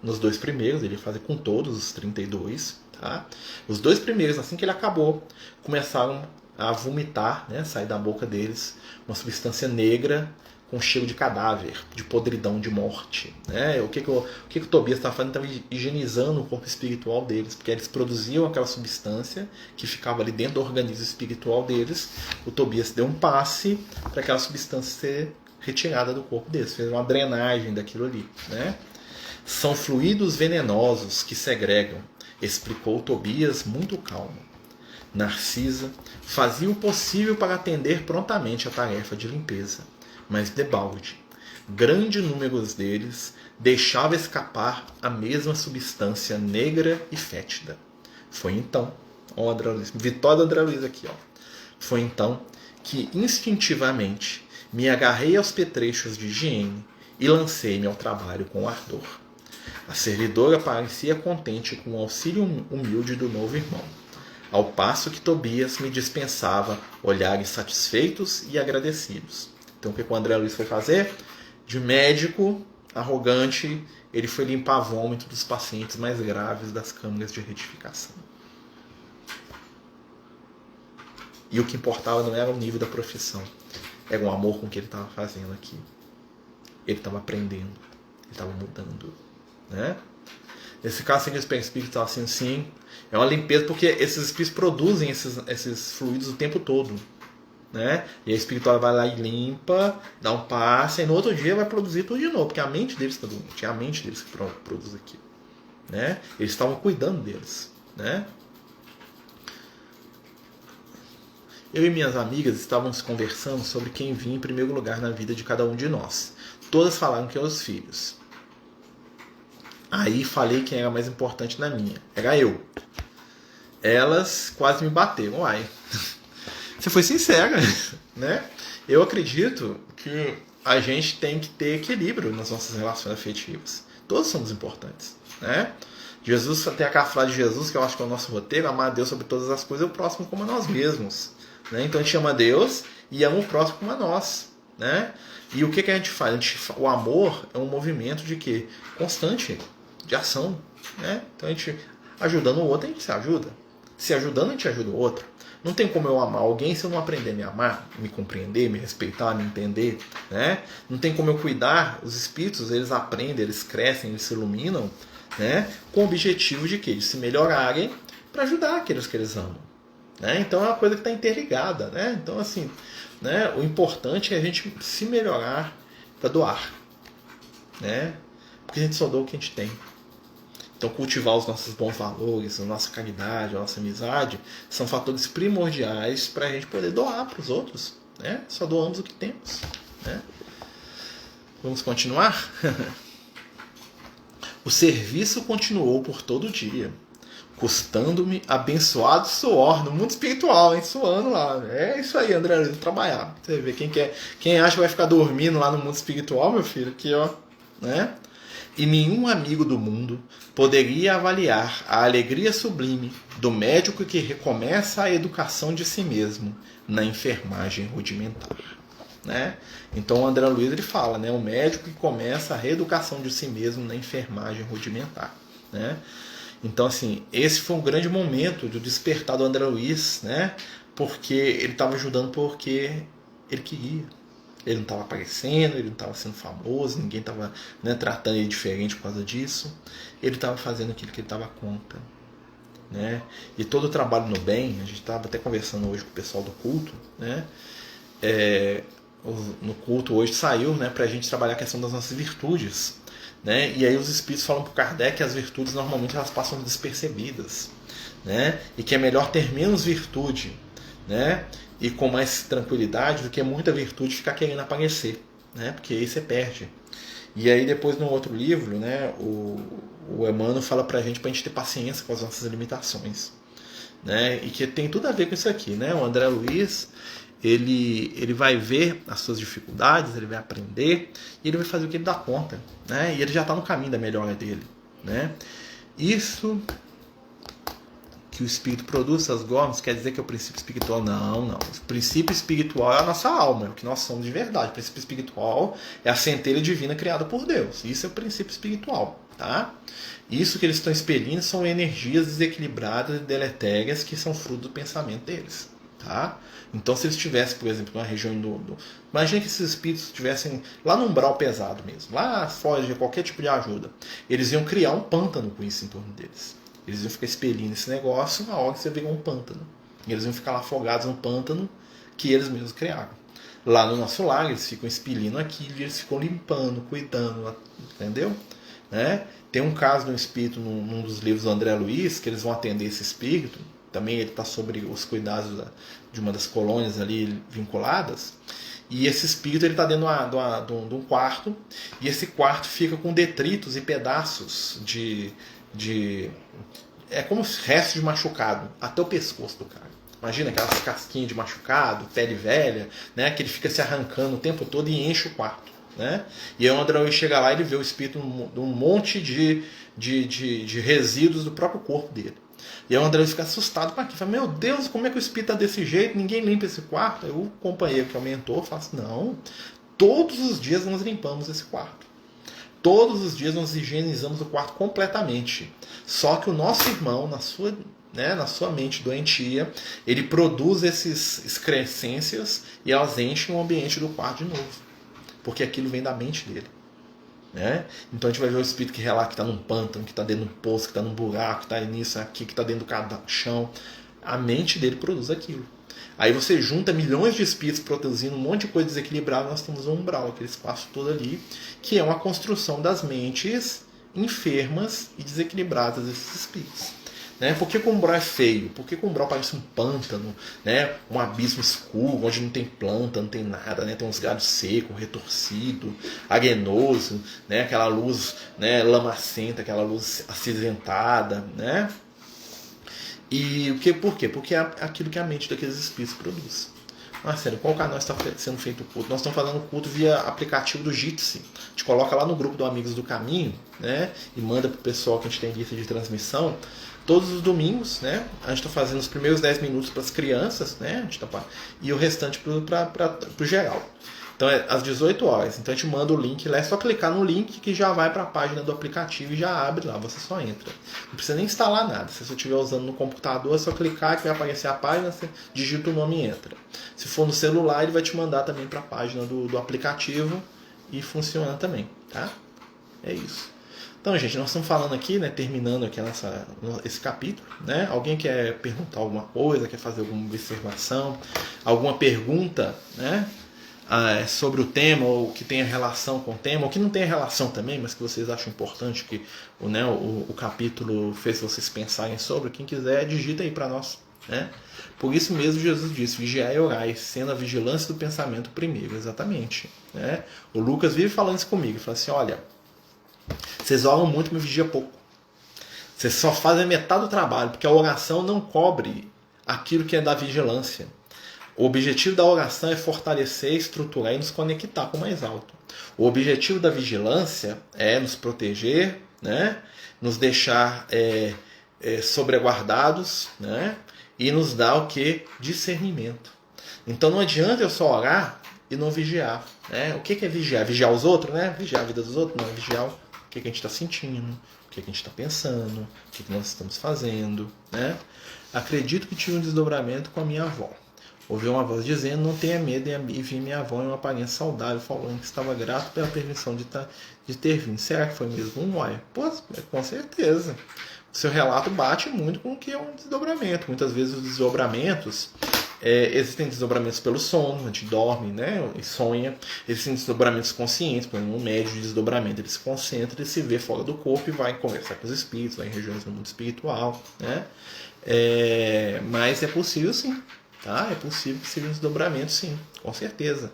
Nos 2 primeiros, ele fazia com todos os 32. Tá? Os 2 primeiros, assim que ele acabou, começaram a vomitar, né? Sair da boca deles uma substância negra com cheiro de cadáver, de podridão, de morte. Né? O que o Tobias estava fazendo? Estava higienizando o corpo espiritual deles, porque eles produziam aquela substância que ficava ali dentro do organismo espiritual deles. O Tobias deu um passe para aquela substância ser retirada do corpo deles, fez uma drenagem daquilo ali. Né? São fluidos venenosos que segregam, explicou Tobias muito calmo. Narcisa fazia o possível para atender prontamente a tarefa de limpeza, mas debalde, grande número deles deixava escapar a mesma substância negra e fétida. Foi então, ó, André Luiz, vitória do André Luiz aqui, ó. Foi então que instintivamente me agarrei aos petrechos de higiene e lancei-me ao trabalho com ardor. A servidora parecia contente com o auxílio humilde do novo irmão, ao passo que Tobias me dispensava olhares satisfeitos e agradecidos. Então o que o André Luiz foi fazer? De médico arrogante, ele foi limpar vômito dos pacientes mais graves das câmaras de retificação. E o que importava não era o nível da profissão, era o amor com que ele estava fazendo aqui. Ele estava aprendendo, ele estava mudando. Né? Nesse caso, assim, o espírito estava assim, sim, é uma limpeza, porque esses espíritos produzem esses fluidos o tempo todo. Né? E a espiritual vai lá e limpa, dá um passe, e no outro dia vai produzir tudo de novo, porque a mente deles está doente, é a mente deles que produz aquilo. Né? Eles estavam cuidando deles. Né? Eu e minhas amigas estávamos conversando sobre quem vinha em primeiro lugar na vida de cada um de nós. Todas falaram que eram os filhos. Aí falei quem era mais importante na minha. Era eu. Elas quase me bateram. Uai, você foi sincera, né? Eu acredito que a gente tem que ter equilíbrio nas nossas relações afetivas. Todos somos importantes, né? Jesus, tem aquela frase de Jesus que eu acho que é o nosso roteiro: amar a Deus sobre todas as coisas e o próximo como a nós mesmos. Né? Então a gente ama a Deus e ama o próximo como a nós. Né? E o que a gente faz? O amor é um movimento de quê? Constante, de ação. Né? Então a gente ajudando o outro, a gente se ajuda. Se ajudando, a gente ajuda o outro. Não tem como eu amar alguém se eu não aprender a me amar, me compreender, me respeitar, me entender. Né? Não tem como eu cuidar. Os espíritos, eles aprendem, eles crescem, eles se iluminam, né? Com o objetivo de quê? De se melhorarem para ajudar aqueles que eles amam. Né? Então é uma coisa que está interligada. Né? Então, assim, né? O importante é a gente se melhorar para doar. Né? Porque a gente só doa o que a gente tem. Então, cultivar os nossos bons valores, a nossa caridade, a nossa amizade, são fatores primordiais para a gente poder doar para os outros. Né? Só doamos o que temos. Né? Vamos continuar? O serviço continuou por todo o dia, custando-me abençoado suor no mundo espiritual, hein? Suando lá. É isso aí, André, trabalhar. Você vê quem acha que vai ficar dormindo lá no mundo espiritual, meu filho, aqui, ó, né? E nenhum amigo do mundo poderia avaliar a alegria sublime do médico que recomeça a educação de si mesmo na enfermagem rudimentar. Né? Então o André Luiz ele fala, né? O médico que começa a reeducação de si mesmo na enfermagem rudimentar. Né? Então, assim, esse foi um grande momento do despertar do André Luiz, né? Porque ele estava ajudando porque ele queria. Ele não estava aparecendo, ele não estava sendo famoso, ninguém estava, né, tratando ele diferente por causa disso. Ele estava fazendo aquilo que ele estava conta. Né? E todo o trabalho no bem, a gente estava até conversando hoje com o pessoal do culto, né? No culto hoje saiu, né, para a gente trabalhar a questão das nossas virtudes. Né? E aí os espíritos falam para o Kardec que as virtudes normalmente elas passam despercebidas. Né? E que é melhor ter menos virtude, né? E com mais tranquilidade do que muita virtude ficar querendo aparecer, né? Porque aí você perde. E aí depois no outro livro, né, o Emmanuel fala pra gente ter paciência com as nossas limitações, né? E que tem tudo a ver com isso aqui, né? O André Luiz, ele vai ver as suas dificuldades, ele vai aprender e ele vai fazer o que ele dá conta, né? E ele já está no caminho da melhora dele, né? Isso que o espírito produz essas gônadas quer dizer que é o princípio espiritual? Não. O princípio espiritual é a nossa alma, é o que nós somos de verdade. O princípio espiritual é a centelha divina criada por Deus. Isso é o princípio espiritual, tá? Isso que eles estão expelindo são energias desequilibradas e deletérias que são fruto do pensamento deles, tá? Então, se eles estivessem, por exemplo, numa região imagina que esses espíritos estivessem lá no umbral pesado mesmo, lá fora de qualquer tipo de ajuda. Eles iam criar um pântano com isso em torno deles. Eles iam ficar expelindo esse negócio, na hora que você vê um pântano. E eles iam ficar lá afogados no pântano que eles mesmos criaram. Lá no nosso lar, eles ficam expelindo aquilo e eles ficam limpando, cuidando, entendeu? Né? Tem um caso de um espírito num dos livros do André Luiz, que eles vão atender esse espírito. Também ele está sobre os cuidados de uma das colônias ali vinculadas. E esse espírito ele está dentro de um quarto. E esse quarto fica com detritos e pedaços é como restos de machucado até o pescoço do cara. Imagina aquelas casquinhas de machucado, pele velha, né, que ele fica se arrancando o tempo todo e enche o quarto, né? E aí o André chega lá e ele vê o espírito de um monte de resíduos do próprio corpo dele. E aí o André fica assustado com aquilo. Fala, meu Deus, como é que o espírito está desse jeito? Ninguém limpa esse quarto. Aí o companheiro que aumentou fala assim, não, todos os dias nós limpamos esse quarto. Todos os dias nós higienizamos o quarto completamente. Só que o nosso irmão, na sua mente doentia, ele produz essas excrescências e elas enchem o ambiente do quarto de novo. Porque aquilo vem da mente dele. Né? Então a gente vai ver o espírito que relata que está num pântano, que está dentro de um poço, que está num buraco, que está nisso, aqui, que está dentro do chão. A mente dele produz aquilo. Aí você junta milhões de espíritos produzindo um monte de coisa desequilibrada, nós temos um umbral, aquele espaço todo ali, que é uma construção das mentes enfermas e desequilibradas desses espíritos. Né? Por que o umbral é feio? Por que o umbral parece um pântano, né? Um abismo escuro, onde não tem planta, não tem nada, né? Tem uns galhos secos, retorcido, arenoso, né? Aquela luz, né, lamacenta, aquela luz acinzentada, né? E por quê? Porque é aquilo que a mente daqueles espíritos produz. Marcelo, qual canal está sendo feito o culto? Nós estamos fazendo o culto via aplicativo do Jitsi. A gente coloca lá no grupo do Amigos do Caminho, né? E manda para o pessoal que a gente tem lista de transmissão. Todos os domingos, né? A gente está fazendo os primeiros 10 minutos para as crianças, né? A gente e o restante para o geral. Então é às 18 horas. Então a gente manda o link lá, é só clicar no link que já vai para a página do aplicativo e já abre lá, você só entra. Não precisa nem instalar nada. Se você estiver usando no computador, é só clicar que vai aparecer a página, você digita o nome e entra. Se for no celular, ele vai te mandar também para a página do aplicativo e funciona também, tá? É isso. Então, gente, nós estamos falando aqui, né, terminando aqui esse capítulo, né? Alguém quer perguntar alguma coisa, quer fazer alguma observação, alguma pergunta, né? Sobre o tema, ou que tenha relação com o tema, ou que não tenha relação também, mas que vocês acham importante que o capítulo fez vocês pensarem sobre, quem quiser, digita aí para nós. Né? Por isso mesmo Jesus disse, vigiai e orai, sendo a vigilância do pensamento primeiro, exatamente. Né? O Lucas vive falando isso comigo, ele fala assim, olha, vocês oram muito, mas vigiam pouco. Vocês só fazem metade do trabalho, porque a oração não cobre aquilo que é da vigilância. O objetivo da oração é fortalecer, estruturar e nos conectar com o mais alto. O objetivo da vigilância é nos proteger, né? Nos deixar sobreguardados, né? E nos dar o que? Discernimento. Então não adianta eu só orar e não vigiar. Né? O que é vigiar? Vigiar os outros, né? Vigiar a vida dos outros? Não, é vigiar o que a gente está sentindo, o que a gente está pensando, o que nós estamos fazendo. Né? Acredito que tive um desdobramento com a minha avó. Ouviu uma voz dizendo: não tenha medo, e vi minha avó em uma aparência saudável, falando que estava grato pela permissão de ter vindo. Será que foi mesmo um uai? Pô, com certeza. O seu relato bate muito com o que é um desdobramento. Muitas vezes os desdobramentos, existem desdobramentos pelo sono, a gente dorme, né, e sonha. Existem desdobramentos conscientes, por exemplo, um médio de desdobramento, ele se concentra, ele se vê fora do corpo e vai conversar com os espíritos, vai em regiões do mundo espiritual, né? Mas é possível sim. Tá? É possível que seja um desdobramento, sim, com certeza.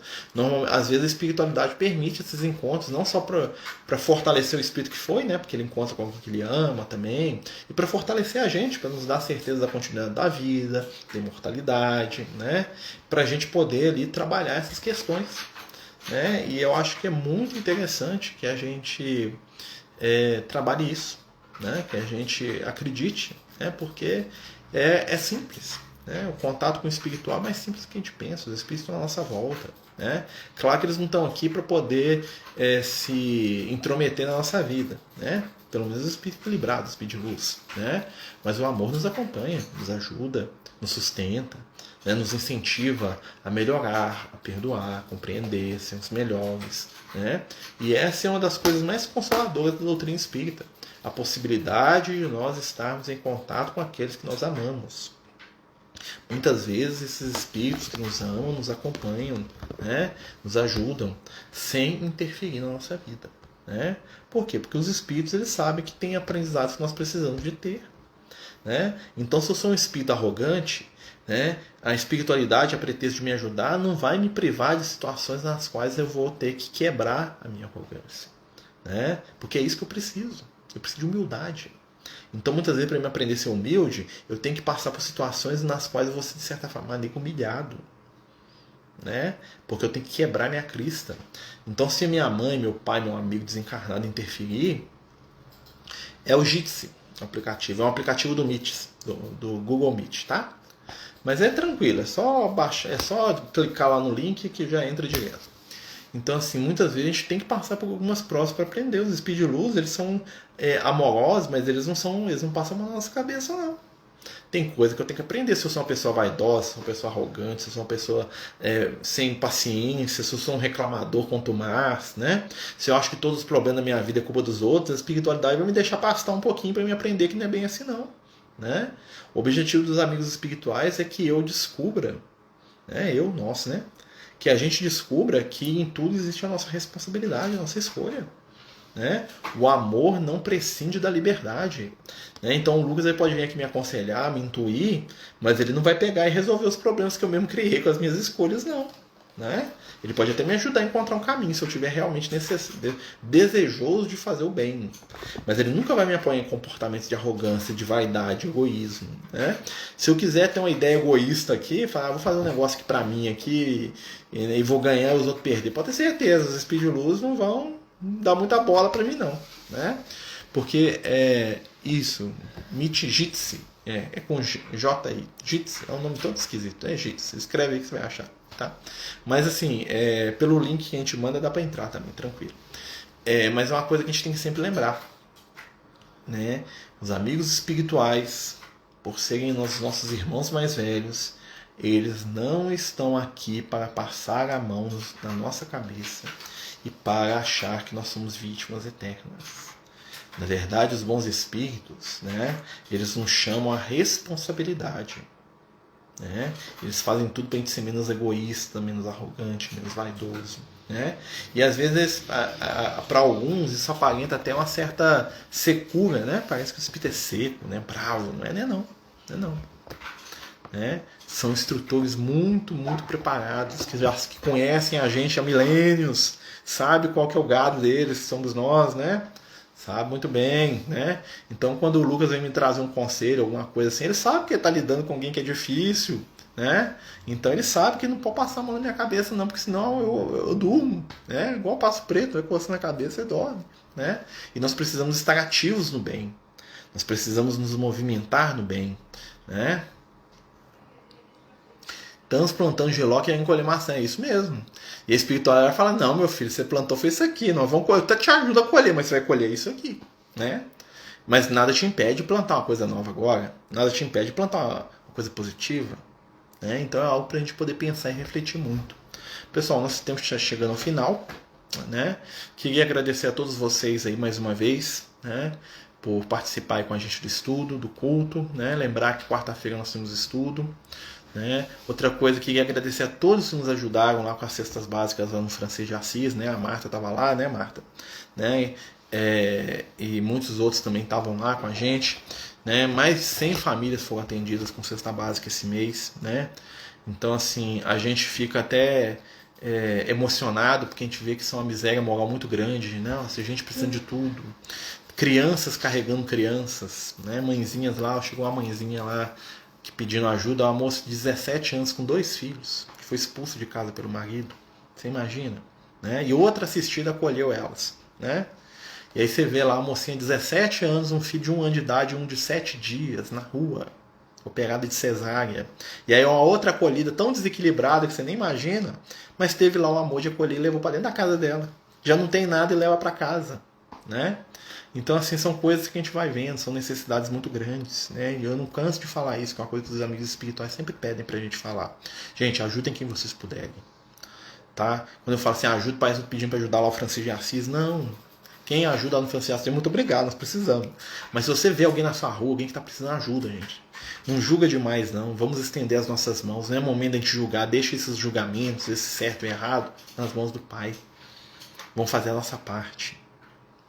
Às vezes a espiritualidade permite esses encontros, não só para fortalecer o espírito que foi, né? Porque ele encontra com alguém que ele ama também, e para fortalecer a gente, para nos dar certeza da continuidade da vida, da imortalidade, né? Para a gente poder ali trabalhar essas questões. Né? E eu acho que é muito interessante que a gente trabalhe isso, né? Que a gente acredite, né? Porque é simples. Né? O contato com o espiritual é mais simples do que a gente pensa. Os espíritos estão à nossa volta. Né? Claro que eles não estão aqui para poder se intrometer na nossa vida. Né? Pelo menos os espíritos equilibrados, os espíritos de luz. Né? Mas o amor nos acompanha, nos ajuda, nos sustenta, né? Nos incentiva a melhorar, a perdoar, a compreender, sermos melhores. Né? E essa é uma das coisas mais consoladoras da doutrina espírita. A possibilidade de nós estarmos em contato com aqueles que nós amamos. Muitas vezes esses espíritos que nos amam, nos acompanham, né? Nos ajudam, sem interferir na nossa vida. Né? Por quê? Porque os espíritos eles sabem que tem aprendizados que nós precisamos de ter. Né? Então, se eu sou um espírito arrogante, né? A espiritualidade, a pretexto de me ajudar, não vai me privar de situações nas quais eu vou ter que quebrar a minha arrogância. Né? Porque é isso que eu preciso. Eu preciso de humildade. Então, muitas vezes, para eu aprender a ser humilde, eu tenho que passar por situações nas quais eu vou ser, de certa maneira, humilhado. Né? Porque eu tenho que quebrar minha crista. Então, se minha mãe, meu pai, meu amigo desencarnado interferir, é o Jitsi, o aplicativo. É um aplicativo do Meet, do Google Meet, tá? Mas é tranquilo, é só baixar, é só clicar lá no link que já entra direto. Então, assim, muitas vezes a gente tem que passar por algumas provas para aprender. Os espíritos de luz, eles são amorosos, mas eles não passam na nossa cabeça, não. Tem coisa que eu tenho que aprender. Se eu sou uma pessoa vaidosa, se eu sou uma pessoa arrogante, se eu sou uma pessoa sem paciência, se eu sou um reclamador contumaz, né? Se eu acho que todos os problemas da minha vida é culpa dos outros, a espiritualidade vai me deixar pastar um pouquinho para me aprender que não é bem assim, não. Né? O objetivo dos amigos espirituais é que eu descubra, né? Que a gente descubra que em tudo existe a nossa responsabilidade, a nossa escolha. Né? O amor não prescinde da liberdade. Né? Então o Lucas ele pode vir aqui me aconselhar, me intuir, mas ele não vai pegar e resolver os problemas que eu mesmo criei com as minhas escolhas, não. Né? Ele pode até me ajudar a encontrar um caminho se eu estiver realmente desejoso de fazer o bem. Mas ele nunca vai me apoiar em comportamentos de arrogância, de vaidade, egoísmo. Né? Se eu quiser ter uma ideia egoísta aqui, falar, vou fazer um negócio aqui pra mim aqui, e vou ganhar e os outros perder. Pode ter certeza, os espíritos de luz não vão dar muita bola pra mim, não. Né? Porque isso, Jitsi, é com J-I, Jitsi, é um nome todo esquisito, é Jitsi, escreve aí que você vai achar. Tá? Mas assim, pelo link que a gente manda dá para entrar também, tranquilo. Mas é uma coisa que a gente tem que sempre lembrar, né? Os amigos espirituais, por serem os nossos irmãos mais velhos, eles não estão aqui para passar a mão na nossa cabeça e para achar que nós somos vítimas eternas. Na verdade, os bons espíritos, né? Eles nos chamam à responsabilidade. Né? Eles fazem tudo para a gente ser menos egoísta, menos arrogante, menos vaidoso. Né? E às vezes, para alguns, isso aparenta até uma certa secura. Né? Parece que o espírito é seco, né? Bravo. Não é não. Não é não. Né? São instrutores muito, muito preparados, que conhecem a gente há milênios, sabe qual que é o gado deles, que somos nós, né? Sabe muito bem, né? Então, quando o Lucas vem me trazer um conselho, alguma coisa assim, ele sabe que ele está lidando com alguém que é difícil, né? Então, ele sabe que não pode passar a mão na minha cabeça, não, porque senão eu durmo, né? Igual passo preto, vai coçando na cabeça e dorme, né? E nós precisamos estar ativos no bem. Nós precisamos nos movimentar no bem, né? Estamos plantando giló que é encolher maçã, é isso mesmo. E a espiritualidade vai falar, não, meu filho, você plantou foi isso aqui, nós vamos colher, eu até te ajudo a colher, mas você vai colher isso aqui, né? Mas nada te impede de plantar uma coisa nova agora, nada te impede de plantar uma coisa positiva, né? Então é algo para a gente poder pensar e refletir muito. Pessoal, nosso tempo está chegando ao final, né? Queria agradecer a todos vocês aí mais uma vez, né? Por participar aí com a gente do estudo, do culto, né? Lembrar que quarta-feira nós temos estudo, né? Outra coisa, queria agradecer a todos que nos ajudaram lá com as cestas básicas lá no Francisco de Assis, né? A Marta estava lá, né, Marta? Né? E muitos outros também estavam lá com a gente, né? Mais de 100 famílias foram atendidas com cesta básica esse mês, né? Então, assim, a gente fica até emocionado, porque a gente vê que isso é uma miséria moral muito grande, né? Nossa, a gente precisa de tudo. Crianças carregando crianças, né? Mãezinhas lá, chegou uma mãezinha lá que pedindo ajuda, uma moça de 17 anos com 2 filhos, que foi expulsa de casa pelo marido. Você imagina? Né? E outra assistida acolheu elas, né? E aí você vê lá uma mocinha de 17 anos, um filho de 1 ano de idade e um de 7 dias na rua, operada de cesárea. E aí uma outra acolhida tão desequilibrada que você nem imagina, mas teve lá o amor de acolher e levou para dentro da casa dela. Já não tem nada e leva para casa, né? Então, assim, são coisas que a gente vai vendo, são necessidades muito grandes, né? E eu não canso de falar isso, que é uma coisa que os amigos espirituais sempre pedem pra gente falar. Gente, ajudem quem vocês puderem, tá? Quando eu falo assim, ajuda, parece pedindo pra ajudar lá o Francisco de Assis, não. Quem ajuda lá no Francisco de Assis, muito obrigado, nós precisamos. Mas se você vê alguém na sua rua, alguém que tá precisando de ajuda, gente, não julga demais, não. Vamos estender as nossas mãos, não é momento da gente julgar, deixa esses julgamentos, esse certo e errado, nas mãos do Pai. Vamos fazer a nossa parte.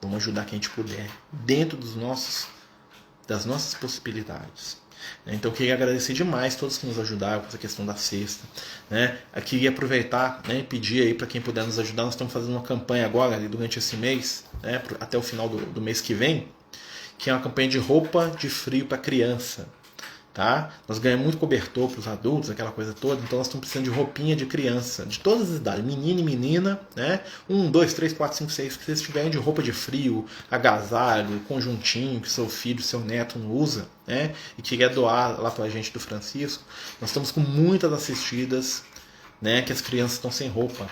Vamos ajudar quem a gente puder, dentro das nossas possibilidades. Então eu queria agradecer demais a todos que nos ajudaram com essa questão da cesta, né? Eu queria aproveitar, né, e pedir aí para quem puder nos ajudar. Nós estamos fazendo uma campanha agora, durante esse mês, né, até o final do mês que vem, que é uma campanha de roupa de frio para criança. Tá? Nós ganhamos muito cobertor para os adultos, aquela coisa toda, então nós estamos precisando de roupinha de criança, de todas as idades, menino e menina, né? 1, 2, 3, 4, 5, 6, que vocês tiverem de roupa de frio, agasalho, conjuntinho, que seu filho, seu neto não usa, né? E queria doar lá para a gente do Francisco. Nós estamos com muitas assistidas, né? Que as crianças estão sem roupa,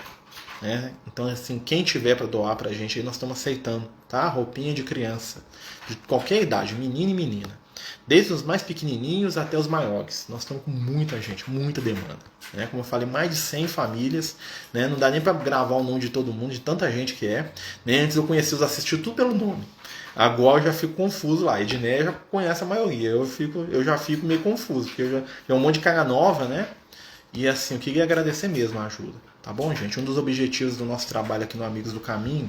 né? Então, assim, quem tiver para doar para a gente, aí nós estamos aceitando, tá? Roupinha de criança, de qualquer idade, menino e menina. Desde os mais pequenininhos até os maiores. Nós estamos com muita gente, muita demanda. Né? Como eu falei, mais de 100 famílias. Né? Não dá nem para gravar o nome de todo mundo, de tanta gente que é. Né? Antes eu conhecia os assistir tudo pelo nome. Agora eu já fico confuso lá. Edneia já conhece a maioria. Eu já fico meio confuso, porque já é um monte de cara nova, né? E assim, eu queria agradecer mesmo a ajuda. Tá bom, gente? Um dos objetivos do nosso trabalho aqui no Amigos do Caminho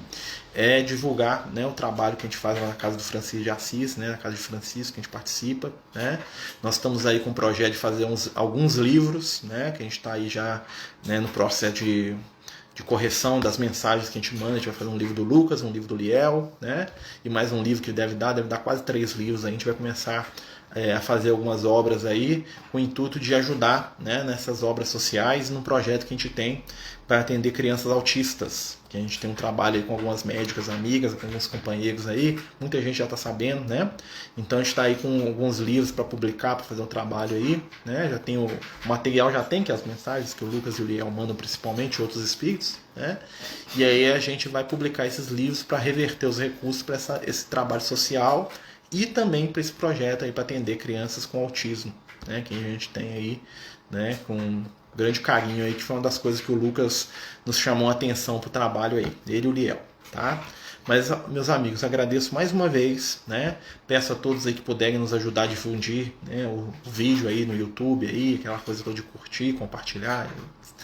é divulgar, né, o trabalho que a gente faz lá na casa do Francisco de Assis, né, na casa de Francisco, que a gente participa. Né? Nós estamos aí com o projeto de fazer alguns livros, né, que a gente está aí já, né, no processo de correção das mensagens que a gente manda. A gente vai fazer um livro do Lucas, um livro do Liel, né, e mais um livro que deve dar quase 3 livros. A gente vai começar a fazer algumas obras aí com o intuito de ajudar, né, nessas obras sociais, num projeto que a gente tem para atender crianças autistas, que a gente tem um trabalho aí com algumas médicas amigas, com alguns companheiros aí, muita gente já está sabendo, né? Então a gente está aí com alguns livros para publicar, para fazer um trabalho aí, né? Já tem o material, já tem, que é as mensagens que o Lucas e o Liel mandam, principalmente, outros espíritos, né? E aí a gente vai publicar esses livros para reverter os recursos para esse trabalho social e também para esse projeto aí para atender crianças com autismo, né? Que a gente tem aí, né, com grande carinho aí, que foi uma das coisas que o Lucas nos chamou a atenção para o trabalho aí, ele e o Liel, tá? Mas, meus amigos, agradeço mais uma vez, né? Peço a todos aí que puderem nos ajudar a difundir, né, o vídeo aí no YouTube, aí, aquela coisa toda de curtir, compartilhar,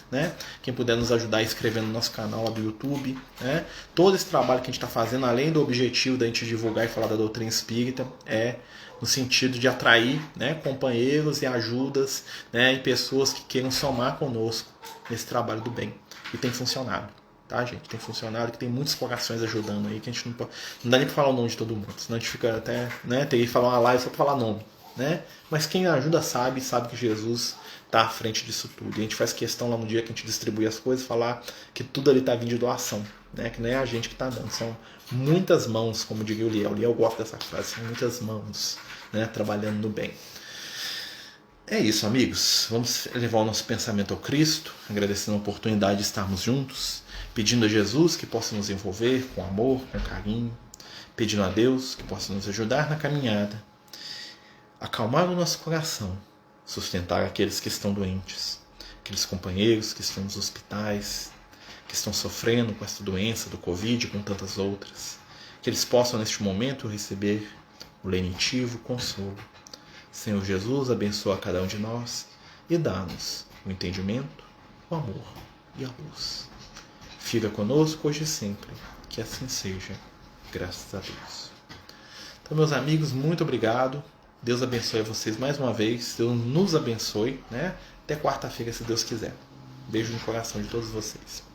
né? Quem puder nos ajudar inscrevendo no nosso canal lá do YouTube, né? Todo esse trabalho que a gente está fazendo, além do objetivo da gente divulgar e falar da doutrina espírita, é no sentido de atrair, né, companheiros e ajudas, né, e pessoas que queiram somar conosco nesse trabalho do bem. E tem funcionado, tá, gente? Tem funcionado, que tem muitos corações ajudando aí, que a gente não dá nem para falar o nome de todo mundo, senão a gente fica até, né, ter que falar uma live só para falar nome, né? Mas quem ajuda sabe que Jesus está à frente disso tudo. E a gente faz questão lá no dia que a gente distribui as coisas, falar que tudo ali está vindo de doação, né? Que não é a gente que está dando, são muitas mãos, como diria o Liel. O Liel gosta dessa frase, são muitas mãos, né, trabalhando no bem. É isso, amigos. Vamos levar o nosso pensamento ao Cristo, agradecendo a oportunidade de estarmos juntos, pedindo a Jesus que possa nos envolver com amor, com carinho, pedindo a Deus que possa nos ajudar na caminhada, acalmar o nosso coração, sustentar aqueles que estão doentes, aqueles companheiros que estão nos hospitais, que estão sofrendo com essa doença do Covid e com tantas outras, que eles possam neste momento receber o lenitivo consolo. Senhor Jesus, abençoa cada um de nós e dá-nos o entendimento, o amor e a luz. Fica conosco hoje e sempre, que assim seja, graças a Deus. Então, meus amigos, muito obrigado. Deus abençoe vocês mais uma vez. Deus nos abençoe, né? Até quarta-feira, se Deus quiser. Beijo no coração de todos vocês.